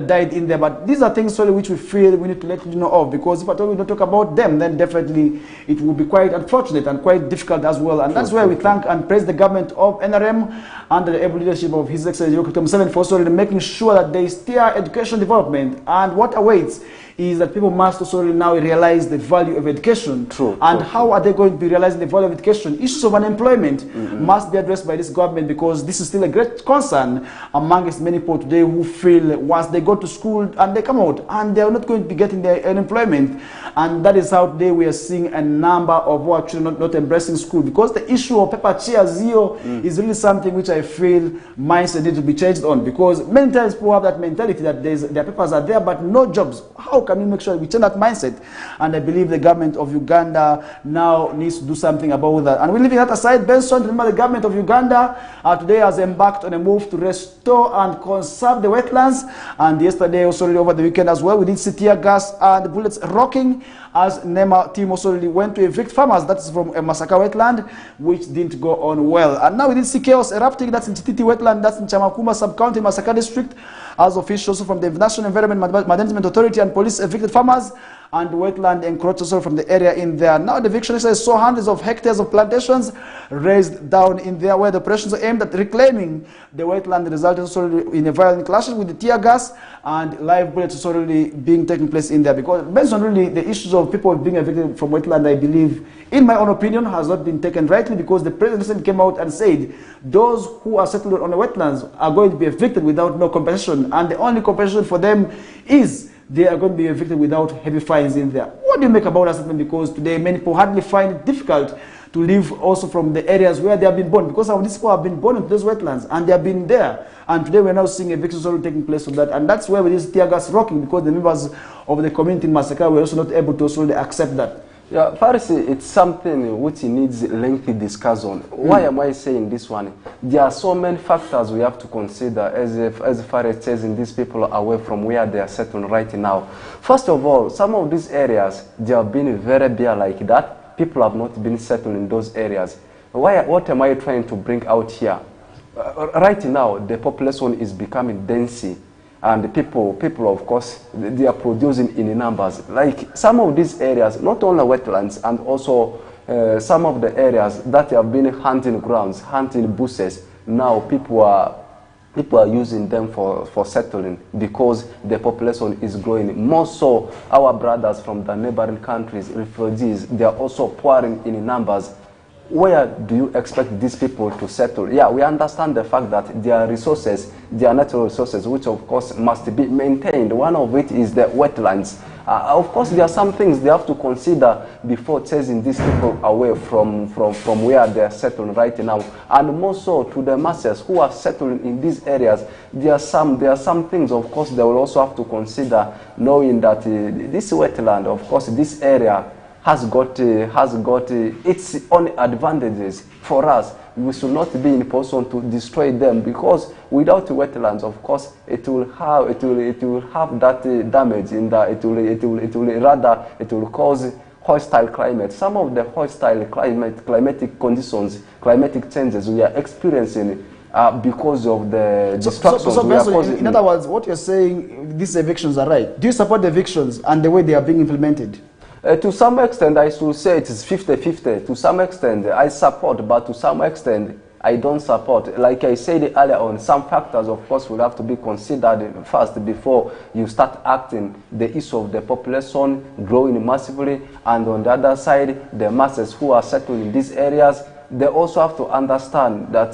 died in there. But these are things which we feel we need to let you know of, because if at all we don't talk about them, then definitely it will be quite unfortunate and quite difficult as well. And that's why we thank and praise the government of NRM under the able leadership of His Excellency Dr. Museveni for also making sure that they steer education development. And what awaits is that people must also now realize the value of education. How are they going to be realizing the value of education? Issues of unemployment must be addressed by this government, because this is still a great concern amongst many people today who feel once they go to school and they come out and they are not going to be getting their unemployment. And that is how today we are seeing a number of our children not embracing school, because the issue of paper chairs is really something which I feel mindset needs to be changed on, because many times people have that mentality that their papers are there but no jobs. How can we make sure we change that mindset? And I believe the government of Uganda now needs to do something about that. And we're leaving that aside, Benson, remember the government of Uganda today has embarked on a move to restore and conserve the wetlands. And yesterday, also over the weekend as well, we did see tear gas and bullets rocking as NEMA team also went to evict farmers. That's from a Masaka wetland, which didn't go on well. And now we did see chaos erupting. That's in Chititi wetland. That's in Chamakuma sub-county, Masaka district, as officials from the National Environment Management Authority and police evicted farmers, and wetland encroached also from the area in there. Now the eviction saw hundreds of hectares of plantations raised down in there, where the operations are aimed at reclaiming the wetland resulted also in a violent clashes with the tear gas and live bullets also really being taking place in there. Because based on really the issues of people being evicted from wetland, I believe, in my own opinion, has not been taken rightly, because the president came out and said those who are settled on the wetlands are going to be evicted without no compensation, and the only compensation for them is they are going to be evicted without heavy fines in there. What do you make about that statement? Because today many people hardly find it difficult to live also from the areas where they have been born, because some of these people have been born into those wetlands and they have been there. And today we're now seeing evictions already taking place of that. And that's where we need tear gas rocking, because the members of the community in Masaka were also not able to also accept that. Yeah, Farisi, it's something which needs lengthy discussion. Why am I saying this one? There are so many factors we have to consider as Faris says, in these people away from where they are settled right now. First of all, some of these areas, they have been very bare like that. People have not been settled in those areas. What am I trying to bring out here? Right now, the population is becoming dense. And people, of course, they are producing in numbers. Like some of these areas, not only wetlands, and also some of the areas that have been hunting grounds, hunting bushes. Now people are using them for settling, because the population is growing. More so, our brothers from the neighboring countries, refugees, they are also pouring in numbers. Where do you expect these people to settle? Yeah, we understand the fact that their resources, their natural resources, which of course must be maintained. One of it is the wetlands. Of course, there are some things they have to consider before chasing these people away from where they are settled right now. And more so to the masses who are settled in these areas, there are some things, of course, they will also have to consider, knowing that this wetland, of course, this area, has got its own advantages for us. We should not be in position to destroy them, because without wetlands, of course, it will have that damage in that it will cause hostile climate. Some of the hostile climatic conditions, climatic changes we are experiencing because of the destructions we are causing. In other words, what you're saying, these evictions are right. Do you support the evictions and the way they are being implemented? To some extent, I should say it is 50-50. To some extent, I support, but to some extent, I don't support. Like I said earlier on, some factors, of course, will have to be considered first before you start acting. The issue of the population growing massively, and on the other side, the masses who are settled in these areas, they also have to understand that,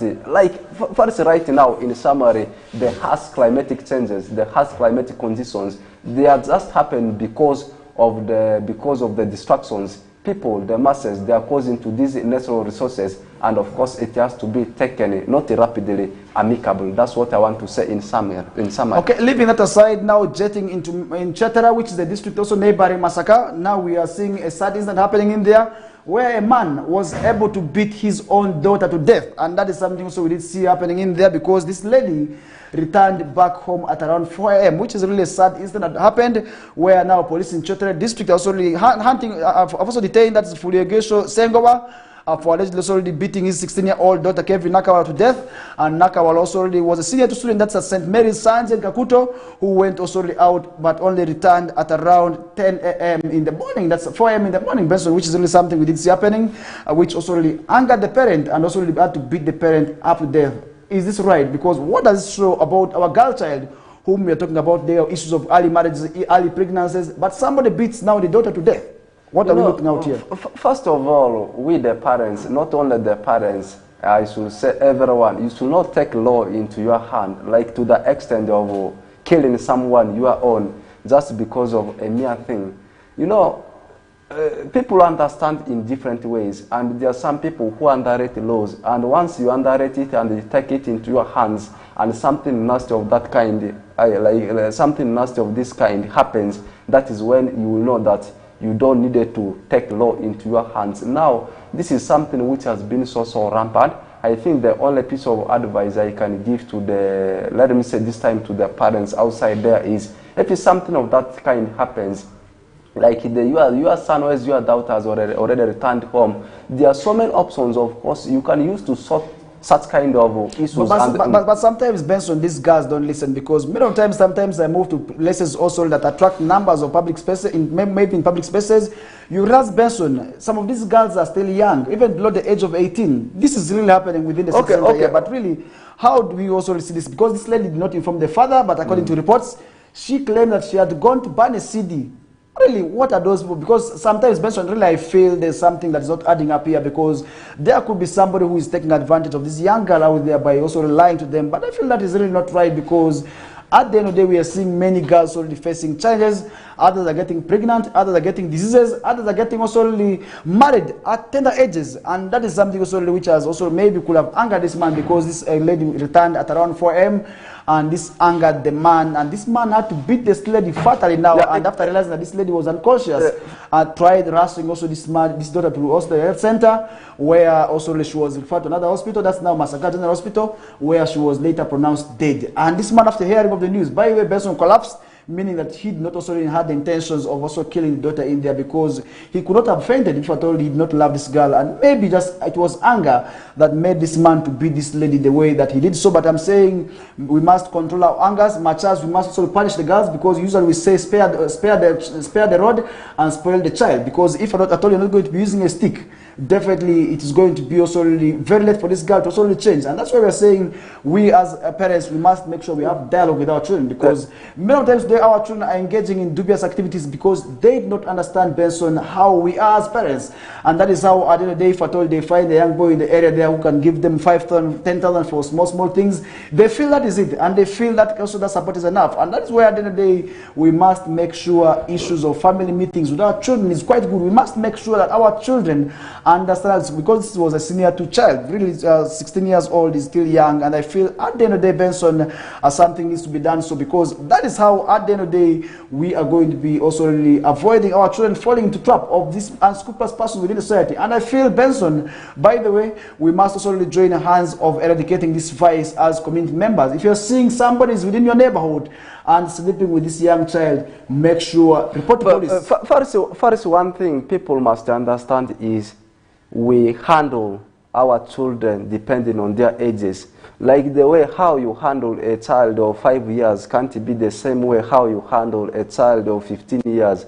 first right now, in summary, the harsh climatic changes, the harsh climatic conditions, they have just happened because of the distractions people, the masses, they are causing to these natural resources, and of course it has to be taken not rapidly, amicable. That's what I want to say in summary. Okay, leaving that aside, now jetting into Chetara, which is the district also neighboring Masaka. Now we are seeing a sad incident happening in there, where a man was able to beat his own daughter to death, and that is something also we did see happening in there, because this lady returned back home at around 4 a.m., which is really a sad incident that happened, where now police in Chotere district are also really hunting, have also detained, that's Fuliegesho Sengoba, for allegedly also already beating his 16-year-old daughter Kevin Nakawala to death. And Nakawala also already was a senior student, that's at St. Mary's Science in Kakuto, who went also already out but only returned at around 10 a.m. in the morning. That's 4 a.m. in the morning, Benson, which is really something we did see happening, which also really angered the parent and also really had to beat the parent up to death. Is this right? Because what does it show about our girl child, whom we are talking about? There are issues of early marriages, early pregnancies, but somebody beats now the daughter to death. What are we looking out here? First of all, we the parents, not only the parents, I should say everyone, you should not take law into your hand, like to the extent of killing someone you are own just because of a mere thing. You know, people understand in different ways, and there are some people who underrate laws, and once you underrate it and you take it into your hands, and something nasty of that kind, something nasty of this kind happens, that is when you will know that you don't need to take law into your hands. Now, this is something which has been so rampant. I think the only piece of advice I can give to the, let me say this time to the parents outside there is, if something of that kind happens, like your son or your daughters already returned home, there are so many options, of course, you can use to sort such kind of issues. But sometimes, Benson, these girls don't listen, because many of times, sometimes I move to places also that attract numbers of public spaces, maybe in public spaces. You realize, Benson, some of these girls are still young, even below the age of 18. This is really happening within the city center here. But really, how do we also see this? Because this lady did not inform the father, but according to reports, she claimed that she had gone to burn a CD. Really, what are those people? Because sometimes, Benson, really I feel there's something that's not adding up here, because there could be somebody who is taking advantage of this young girl out there by also lying to them. But I feel that is really not right, because at the end of the day, we are seeing many girls already facing challenges. Others are getting pregnant, others are getting diseases, others are getting also already married at tender ages. And that is something also which has also maybe could have angered this man, because this lady returned at around 4 a.m. and this angered the man, and this man had to beat this lady fatally now. And after realizing that this lady was unconscious, tried rushing also this daughter to also the health center, where also she was referred to another hospital. That's now Masaka General Hospital, where she was later pronounced dead. And this man, after hearing of the news, by the way, Benson collapsed, meaning that he did not also had the intentions of also killing the daughter in there, because he could not have fainted if at all he did not love this girl. And maybe just it was anger that made this man to beat this lady the way that he did so. But I'm saying we must control our angers, much as we must also punish the girls, because usually we say spare the rod and spoil the child. Because if at all you're not going to be using a stick, definitely it is going to be also really very late for this girl to also really change. And that's why we're saying we as parents, we must make sure we have dialogue with our children, because many times our children are engaging in dubious activities because they do not understand, Benson, how we are as parents. And that is how at the end of the day, if at all they find a young boy in the area there who can give them 5,000, 10,000 for small things, they feel that is it, and they feel that also that support is enough. And that is where at the end of the day we must make sure issues of family meetings with our children is quite good. We must make sure that our children understand, because this was a senior to child, really 16 years old is still young, and I feel at the end of the day, Benson, something needs to be done. So because that is how at the end of the day we are going to be also really avoiding our children falling into trap of these unscrupulous persons within the society. And I feel, Benson, by the way, we must also really join the hands of eradicating this vice as community members. If you're seeing somebody is within your neighborhood and sleeping with this young child, make sure report to police. First, one thing people must understand is we handle our children depending on their ages. Like the way how you handle a child of 5 years can't be the same way how you handle a child of 15 years.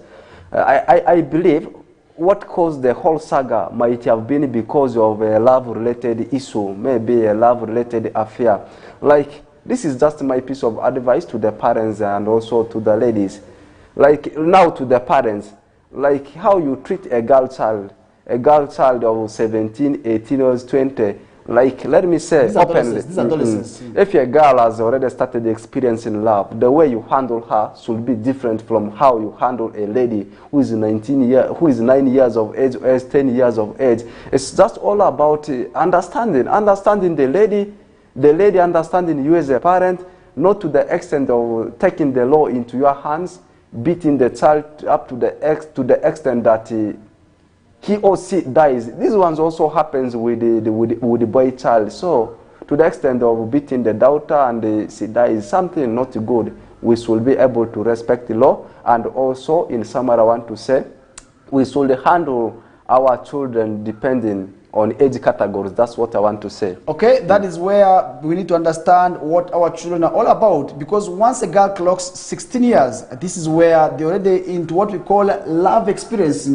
I believe what caused the whole saga might have been because of a love-related issue, maybe a love-related affair. Like, this is just my piece of advice to the parents and also to the ladies. Like, now to the parents, like how you treat a girl child of 17, 18 or 20, like, let me say openly, if a girl has already started experiencing love, the way you handle her should be different from how you handle a lady who is 9 years of age or 10 years of age. It's just all about understanding the lady understanding you as a parent, not to the extent of taking the law into your hands, beating the child up to the extent that he or she dies. This one also happens with the boy child. So, to the extent of beating the daughter and she dies, something not good. We should be able to respect the law. And also, in summary, I want to say, we should handle our children depending on age categories. That's what I want to say. Okay, that is where we need to understand what our children are all about, because once a girl clocks 16 years, this is where they're already into what we call love experience.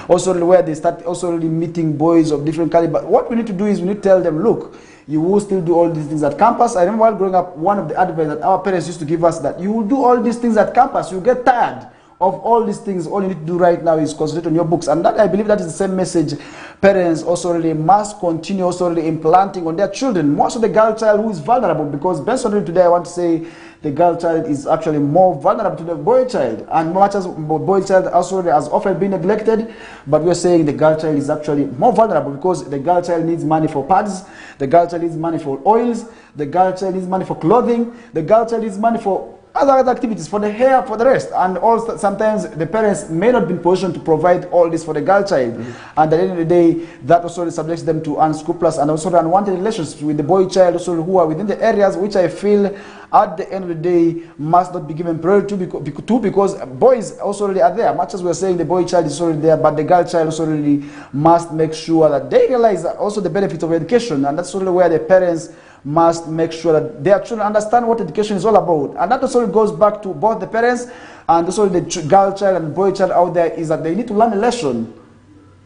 Also where they start also really meeting boys of different caliber. What we need to do is we need to tell them, look, you will still do all these things at campus. I remember while growing up, one of the advice that our parents used to give us, that you will do all these things at campus, you get tired of all these things. All you need to do right now is concentrate on your books. And that, I believe, that is the same message parents also really must continue also really implanting on their children. Most of the girl child who is vulnerable, because basically today I want to say the girl child is actually more vulnerable to the boy child, and much as boy child also has often been neglected, but we're saying the girl child is actually more vulnerable, because the girl child needs money for pads, the girl child needs money for oils, the girl child needs money for clothing, the girl child needs money for other activities, for the hair, for the rest. And also sometimes the parents may not be in position to provide all this for the girl child. And at the end of the day, that also subjects them to unscrupulous and also unwanted relationships with the boy child, also who are within the areas which I feel at the end of the day must not be given priority to, because boys also already are there. Much as we're saying the boy child is already there, but the girl child also really must make sure that they realize also the benefits of education. And that's really where the parents must make sure that their children understand what education is all about. And that also goes back to both the parents and also the girl child and boy child out there, is that they need to learn a lesson.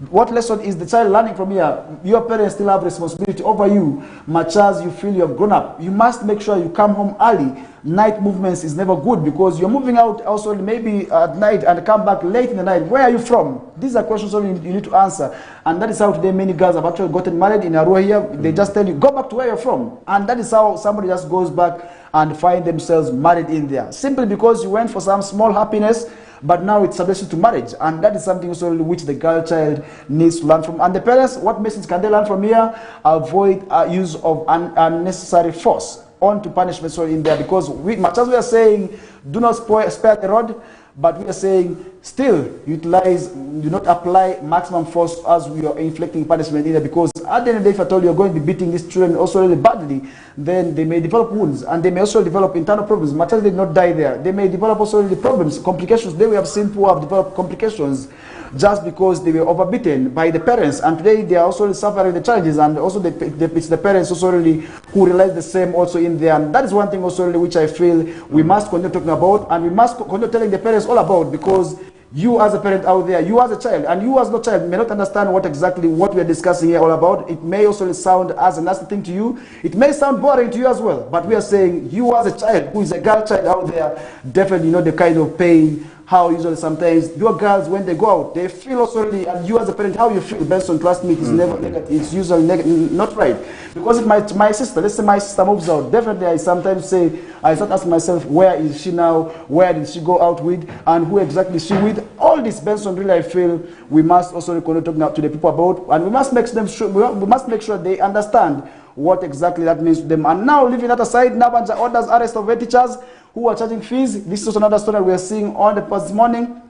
What lesson is the child learning from here? Your parents still have responsibility over you, much as you feel you have grown up. You must make sure you come home early. Night movements is never good, because you're moving out also maybe at night and come back late in the night. Where are you from? These are questions only you need to answer. And that is how today many girls have actually gotten married in Arua here. They just tell you, go back to where you're from. And that is how somebody just goes back and find themselves married in there. Simply because you went for some small happiness, but now it's subject to marriage. And that is something also which the girl child needs to learn from. And the parents, what message can they learn from here? Avoid use of unnecessary force on to punishment in there, because much as we are saying do not spare the rod, but we are saying still utilize, do not apply maximum force as we are inflicting punishment in there, because at the end of the day, if at all you're going to be beating these children also really badly, then they may develop wounds, and they may also develop internal problems. Much as they did not die there, they may develop also really problems, complications. Today we have seen who have developed complications just because they were overbeaten by the parents, and today they are also suffering the challenges, and also it's the parents also really who realize the same also in there. And that is one thing also really which I feel we must continue talking about, and we must continue telling the parents all about, because you as a parent out there, you as a child, and you as no child may not understand what exactly what we are discussing here all about. It may also sound as a nasty thing to you. It may sound boring to you as well, but we are saying you as a child who is a girl child out there definitely know the kind of pain, how usually sometimes your girls, when they go out, they feel also really, and you as a parent, how you feel based on classmate is never negative. It's usually not right. Because if my sister, let's say my sister moves out, definitely I sometimes say, I start asking myself, where is she now? Where did she go out with? And who exactly is she with? All this based on really, I feel we must also talk to the people about, and we must make them sure, we must make sure they understand what exactly that means to them. And now, leaving that aside, Nabanja orders arrest of teachers who are charging fees. This is another story we are seeing on the post this morning.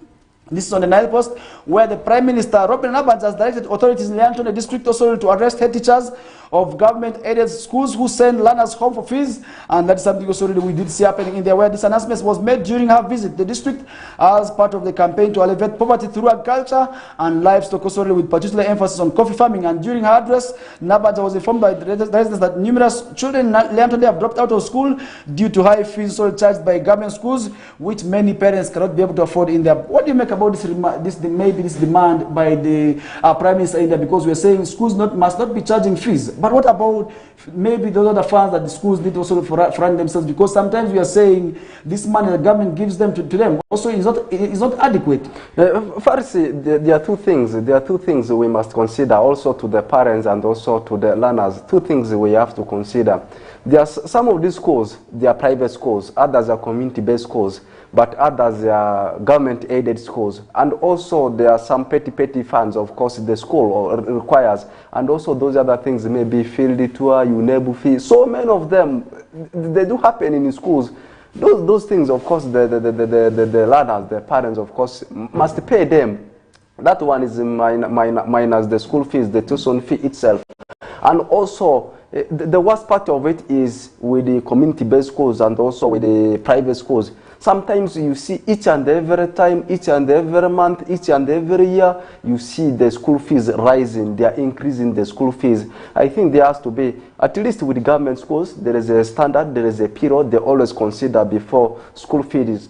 This is on the Nile Post, where the Prime Minister, Robin Nabanja, has directed authorities in the Leantone district also to arrest head teachers of government-aided schools who send learners home for fees. And that's something also we did see happening in there, where this announcement was made during her visit to the district as part of the campaign to alleviate poverty through agriculture and livestock, also with particular emphasis on coffee farming. And during her address, Nabanja was informed by the residents that numerous children in Leantone have dropped out of school due to high fees charged by government schools, which many parents cannot be able to afford in there. What do you make about this demand by the Prime Minister in there? Because we are saying schools must not be charging fees. But what about maybe those other funds that the schools need also for run themselves? Because sometimes we are saying this money the government gives them to them also is not adequate. Farsi, there are two things. There are two things we must consider also to the parents and also to the learners. Two things we have to consider. There are some of these schools, they are private schools. Others are community-based schools. But others are government-aided schools. And also there are some petty funds, of course, the school requires. And also those other things, maybe field tour, UNEBU fee. So many of them, they do happen in schools. Those things, of course, the learners, the parents, of course, must pay them. That one is minus the school fees, the tuition fee itself. And also, the worst part of it is with the community-based schools and also with the private schools. Sometimes you see each and every time, each and every month, each and every year, you see the school fees rising. They are increasing the school fees. I think there has to be, at least with government schools, there is a standard, there is a period they always consider before school fees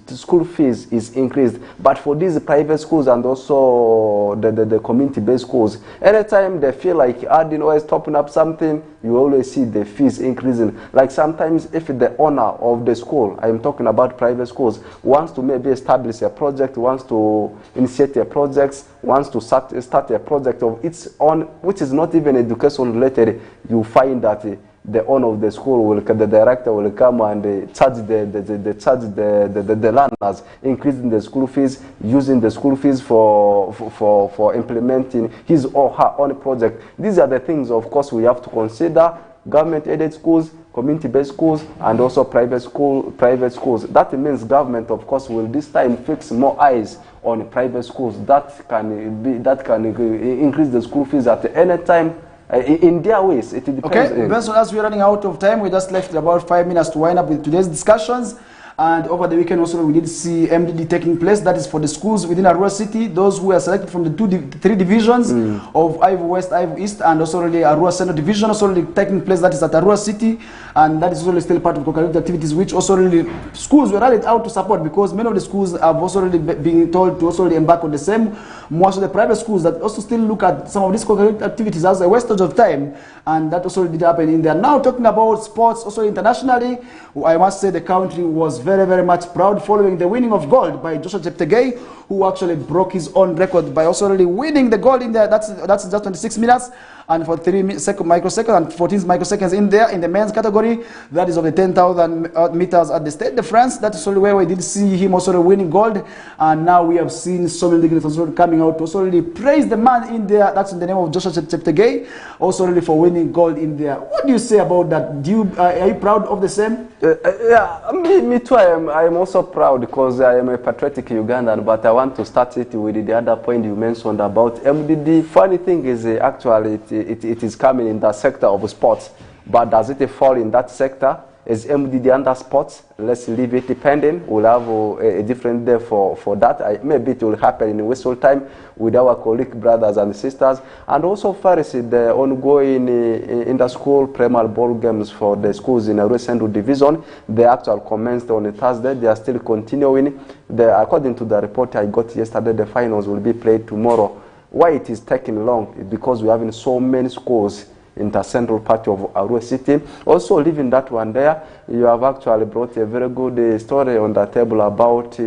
is increased. But for these private schools and also the community-based schools, anytime they feel like adding or topping up something, you always see the fees increasing. Like sometimes if the owner of the school, I'm talking about private schools, wants to maybe establish a project, wants to initiate a project, wants to start a project of its own, which is not even education related, you find that the owner of the school, the director will come and charge the learners, increasing the school fees, using the school fees for implementing his or her own project. These are the things, of course, we have to consider. Government-aided schools, community-based schools, and also private schools. That means government, of course, will this time fix more eyes on private schools. That can increase the school fees at any time. In their ways, it depends. Okay, Benson, as we're running out of time, we just left about 5 minutes to wind up with today's discussions. And over the weekend also we did see MDD taking place. That is for the schools within Arua City, those who are selected from the three divisions of Ivo West, Ivo East, and also really Arua Central Division also really taking place. That is at Arua City, and that is also still part of KOKOLIRIKO activities, which also really schools were rallied out to support, because many of the schools have also really been told to also really embark on the same. Most of the private schools that also still look at some of these KOKOLIRIKO activities as a wastage of time, and that also did happen in there. Now talking about sports also internationally, I must say the country was very much proud following the winning of gold by Joshua Cheptegei, who actually broke his own record by also really winning the gold in there. That's just 26 minutes and for 3 microseconds and 14 microseconds in there in the men's category. That is of the 10,000 meters at the Stade de France. That is where we did see him also winning gold, and now we have seen so many dignitaries also coming out to also really praise the man in there. That's in the name of Joshua Cheptegei, also really for winning gold in there. What do you say about that? Are you proud of the same? Yeah, me too. I am also proud because I am a patriotic Ugandan, but I want to start it with the other point you mentioned about MDD. Funny thing is actually it is coming in the sector of sports, but does it fall in that sector? Is MDD under sports? Let's leave it pending. We'll have a different day for that. Maybe it will happen in whistle time with our colleague brothers and sisters. And also, Farisi, the ongoing in the school primal ball games for the schools in a recent division, they actually commenced on a Thursday. They are still continuing. According to the report I got yesterday, the finals will be played tomorrow. Why it is taking long is because we're having so many schools in the central part of Arua City. Also, leaving that one there, you have actually brought a very good story on the table about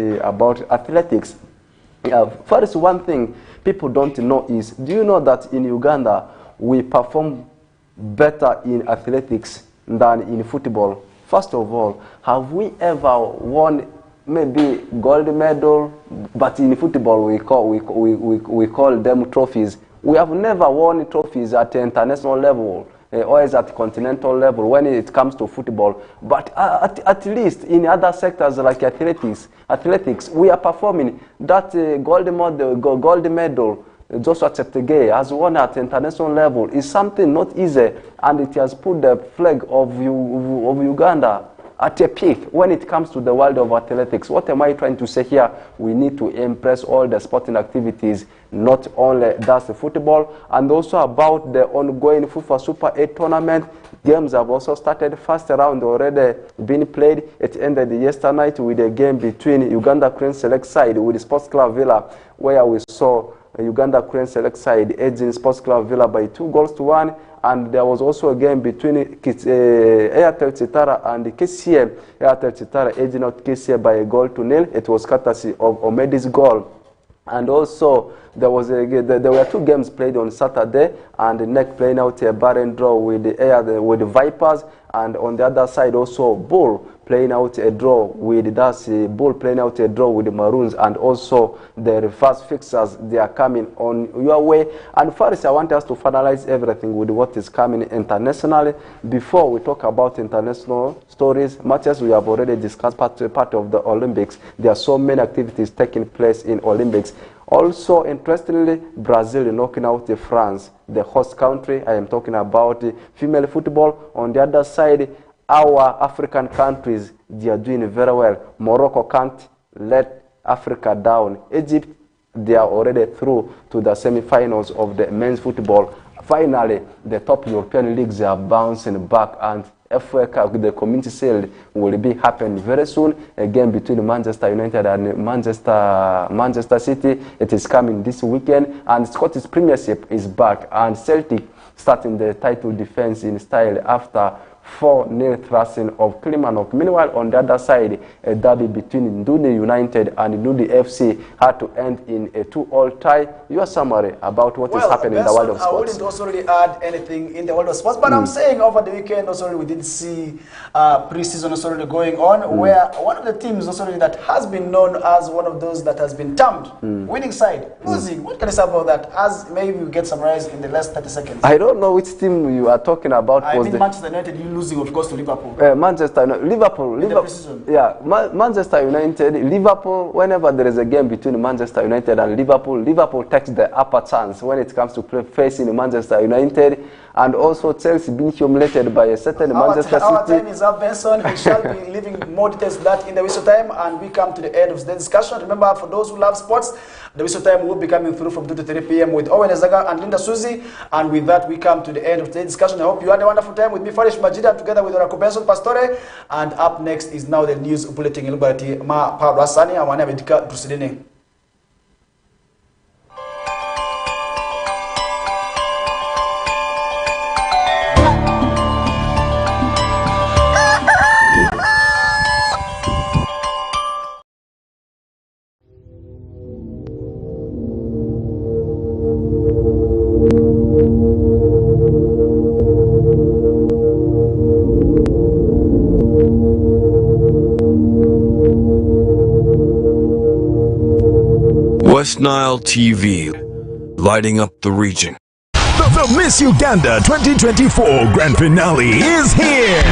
athletics. First, one thing people don't know is, do you know that in Uganda we perform better in athletics than in football? First of all, have we ever won maybe gold medal? But in football we call them trophies. We have never won trophies at international level, always at continental level when it comes to football. But at least in other sectors like athletics, we are performing. That gold medal Joshua Cheptegei has won at international level is something not easy, and it has put the flag of Uganda at a peak when it comes to the world of athletics. What am I trying to say here? We need to impress all the sporting activities, not only that's the football, and also about the ongoing FIFA Super 8 tournament. Games have also started. First round already been played. It ended yesterday night with a game between Uganda Cranes Select side with Sports Club Villa, where we saw Uganda Cranes Select side edging Sports Club Villa by 2-1. And there was also a game between Airtel Chitara and KCA. Airtel Chitara edging out KCA by 1-0. It was courtesy of Omedi's goal. And also, there were two games played on Saturday, and the NEC playing out a barren draw with the Vipers, and on the other side also Bull playing out a draw with the Maroons, and also the reverse fixers, they are coming on your way. And first, I want us to finalize everything with what is coming internationally before we talk about international stories. Much as we have already discussed part of the Olympics, there are so many activities taking place in Olympics. Also, interestingly, Brazil knocking out France, the host country. I am talking about female football. On the other side, our African countries, they are doing very well. Morocco can't let Africa down. Egypt, they are already through to the semi-finals of the men's football. Finally, the top European leagues are bouncing back, and FA Cup, the Community Shield, will be happening very soon. Again, between Manchester United and Manchester City, it is coming this weekend. And Scottish Premiership is back, and Celtic starting the title defense in style after 4-0 thrashing of Kilmarnock. Meanwhile, on the other side, a derby between Dundee United and Dundee FC had to end in a 2-2 tie. Your summary about what is happening in the world of sports? I wouldn't also really add anything in the world of sports, but I'm saying over the weekend also we did see pre-season also going on, where one of the teams also that has been known as one of those that has been termed winning side, losing. What can you say about that? As maybe we get summarized in the last 30 seconds. I don't know which team you are talking about. I mean Manchester United losing, of course, to Liverpool. Liverpool. Yeah, Manchester United, Liverpool. Whenever there is a game between Manchester United and Liverpool takes the upper chance when it comes to facing Manchester United. And also Chelsea being humiliated by a certain Manchester City. Our time is up, Benson. We shall be leaving more details of that in the whistle time, and we come to the end of the discussion. Remember, for those who love sports, the whistle time will be coming through from 2 to 3 p.m. with Owen Ezaga and Linda Suzy. And with that, we come to the end of today's discussion. I hope you had a wonderful time with me, Farish Majida, together with Oracle Benson Pastore. And up next is now the news bulletin. Ilugati Ma Pablo Asani, Awane Abedika Drusidine. West Nile TV, lighting up the region. The Miss Uganda 2024 Grand Finale is here!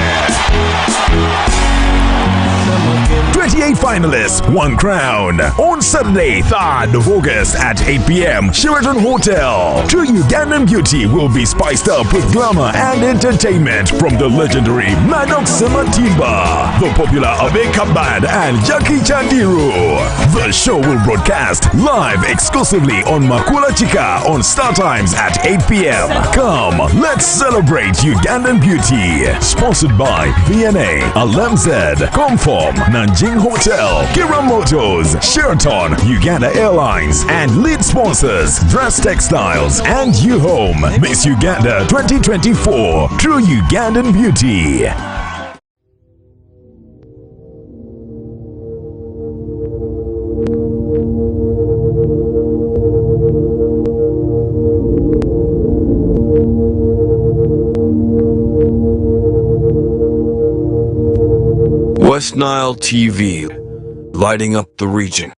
28 finalists, 1 crown. On Sunday, 3rd of August at 8 p.m. Sheraton Hotel. 2 Ugandan beauty will be spiced up with glamour and entertainment from the legendary Maddox Sematimba, the popular Abe Kabad and Jackie Chandiru. The show will broadcast live exclusively on Makula Chika on Star Times at 8 p.m. Come, let's celebrate Ugandan beauty. Sponsored by VNA, Alemzed, Comform, Nanjing Hotel, Kira Motors, Sheraton, Uganda Airlines, and lead sponsors Dress Textiles and You Home. Miss Uganda 2024, True Ugandan Beauty. West Nile TV, lighting up the region.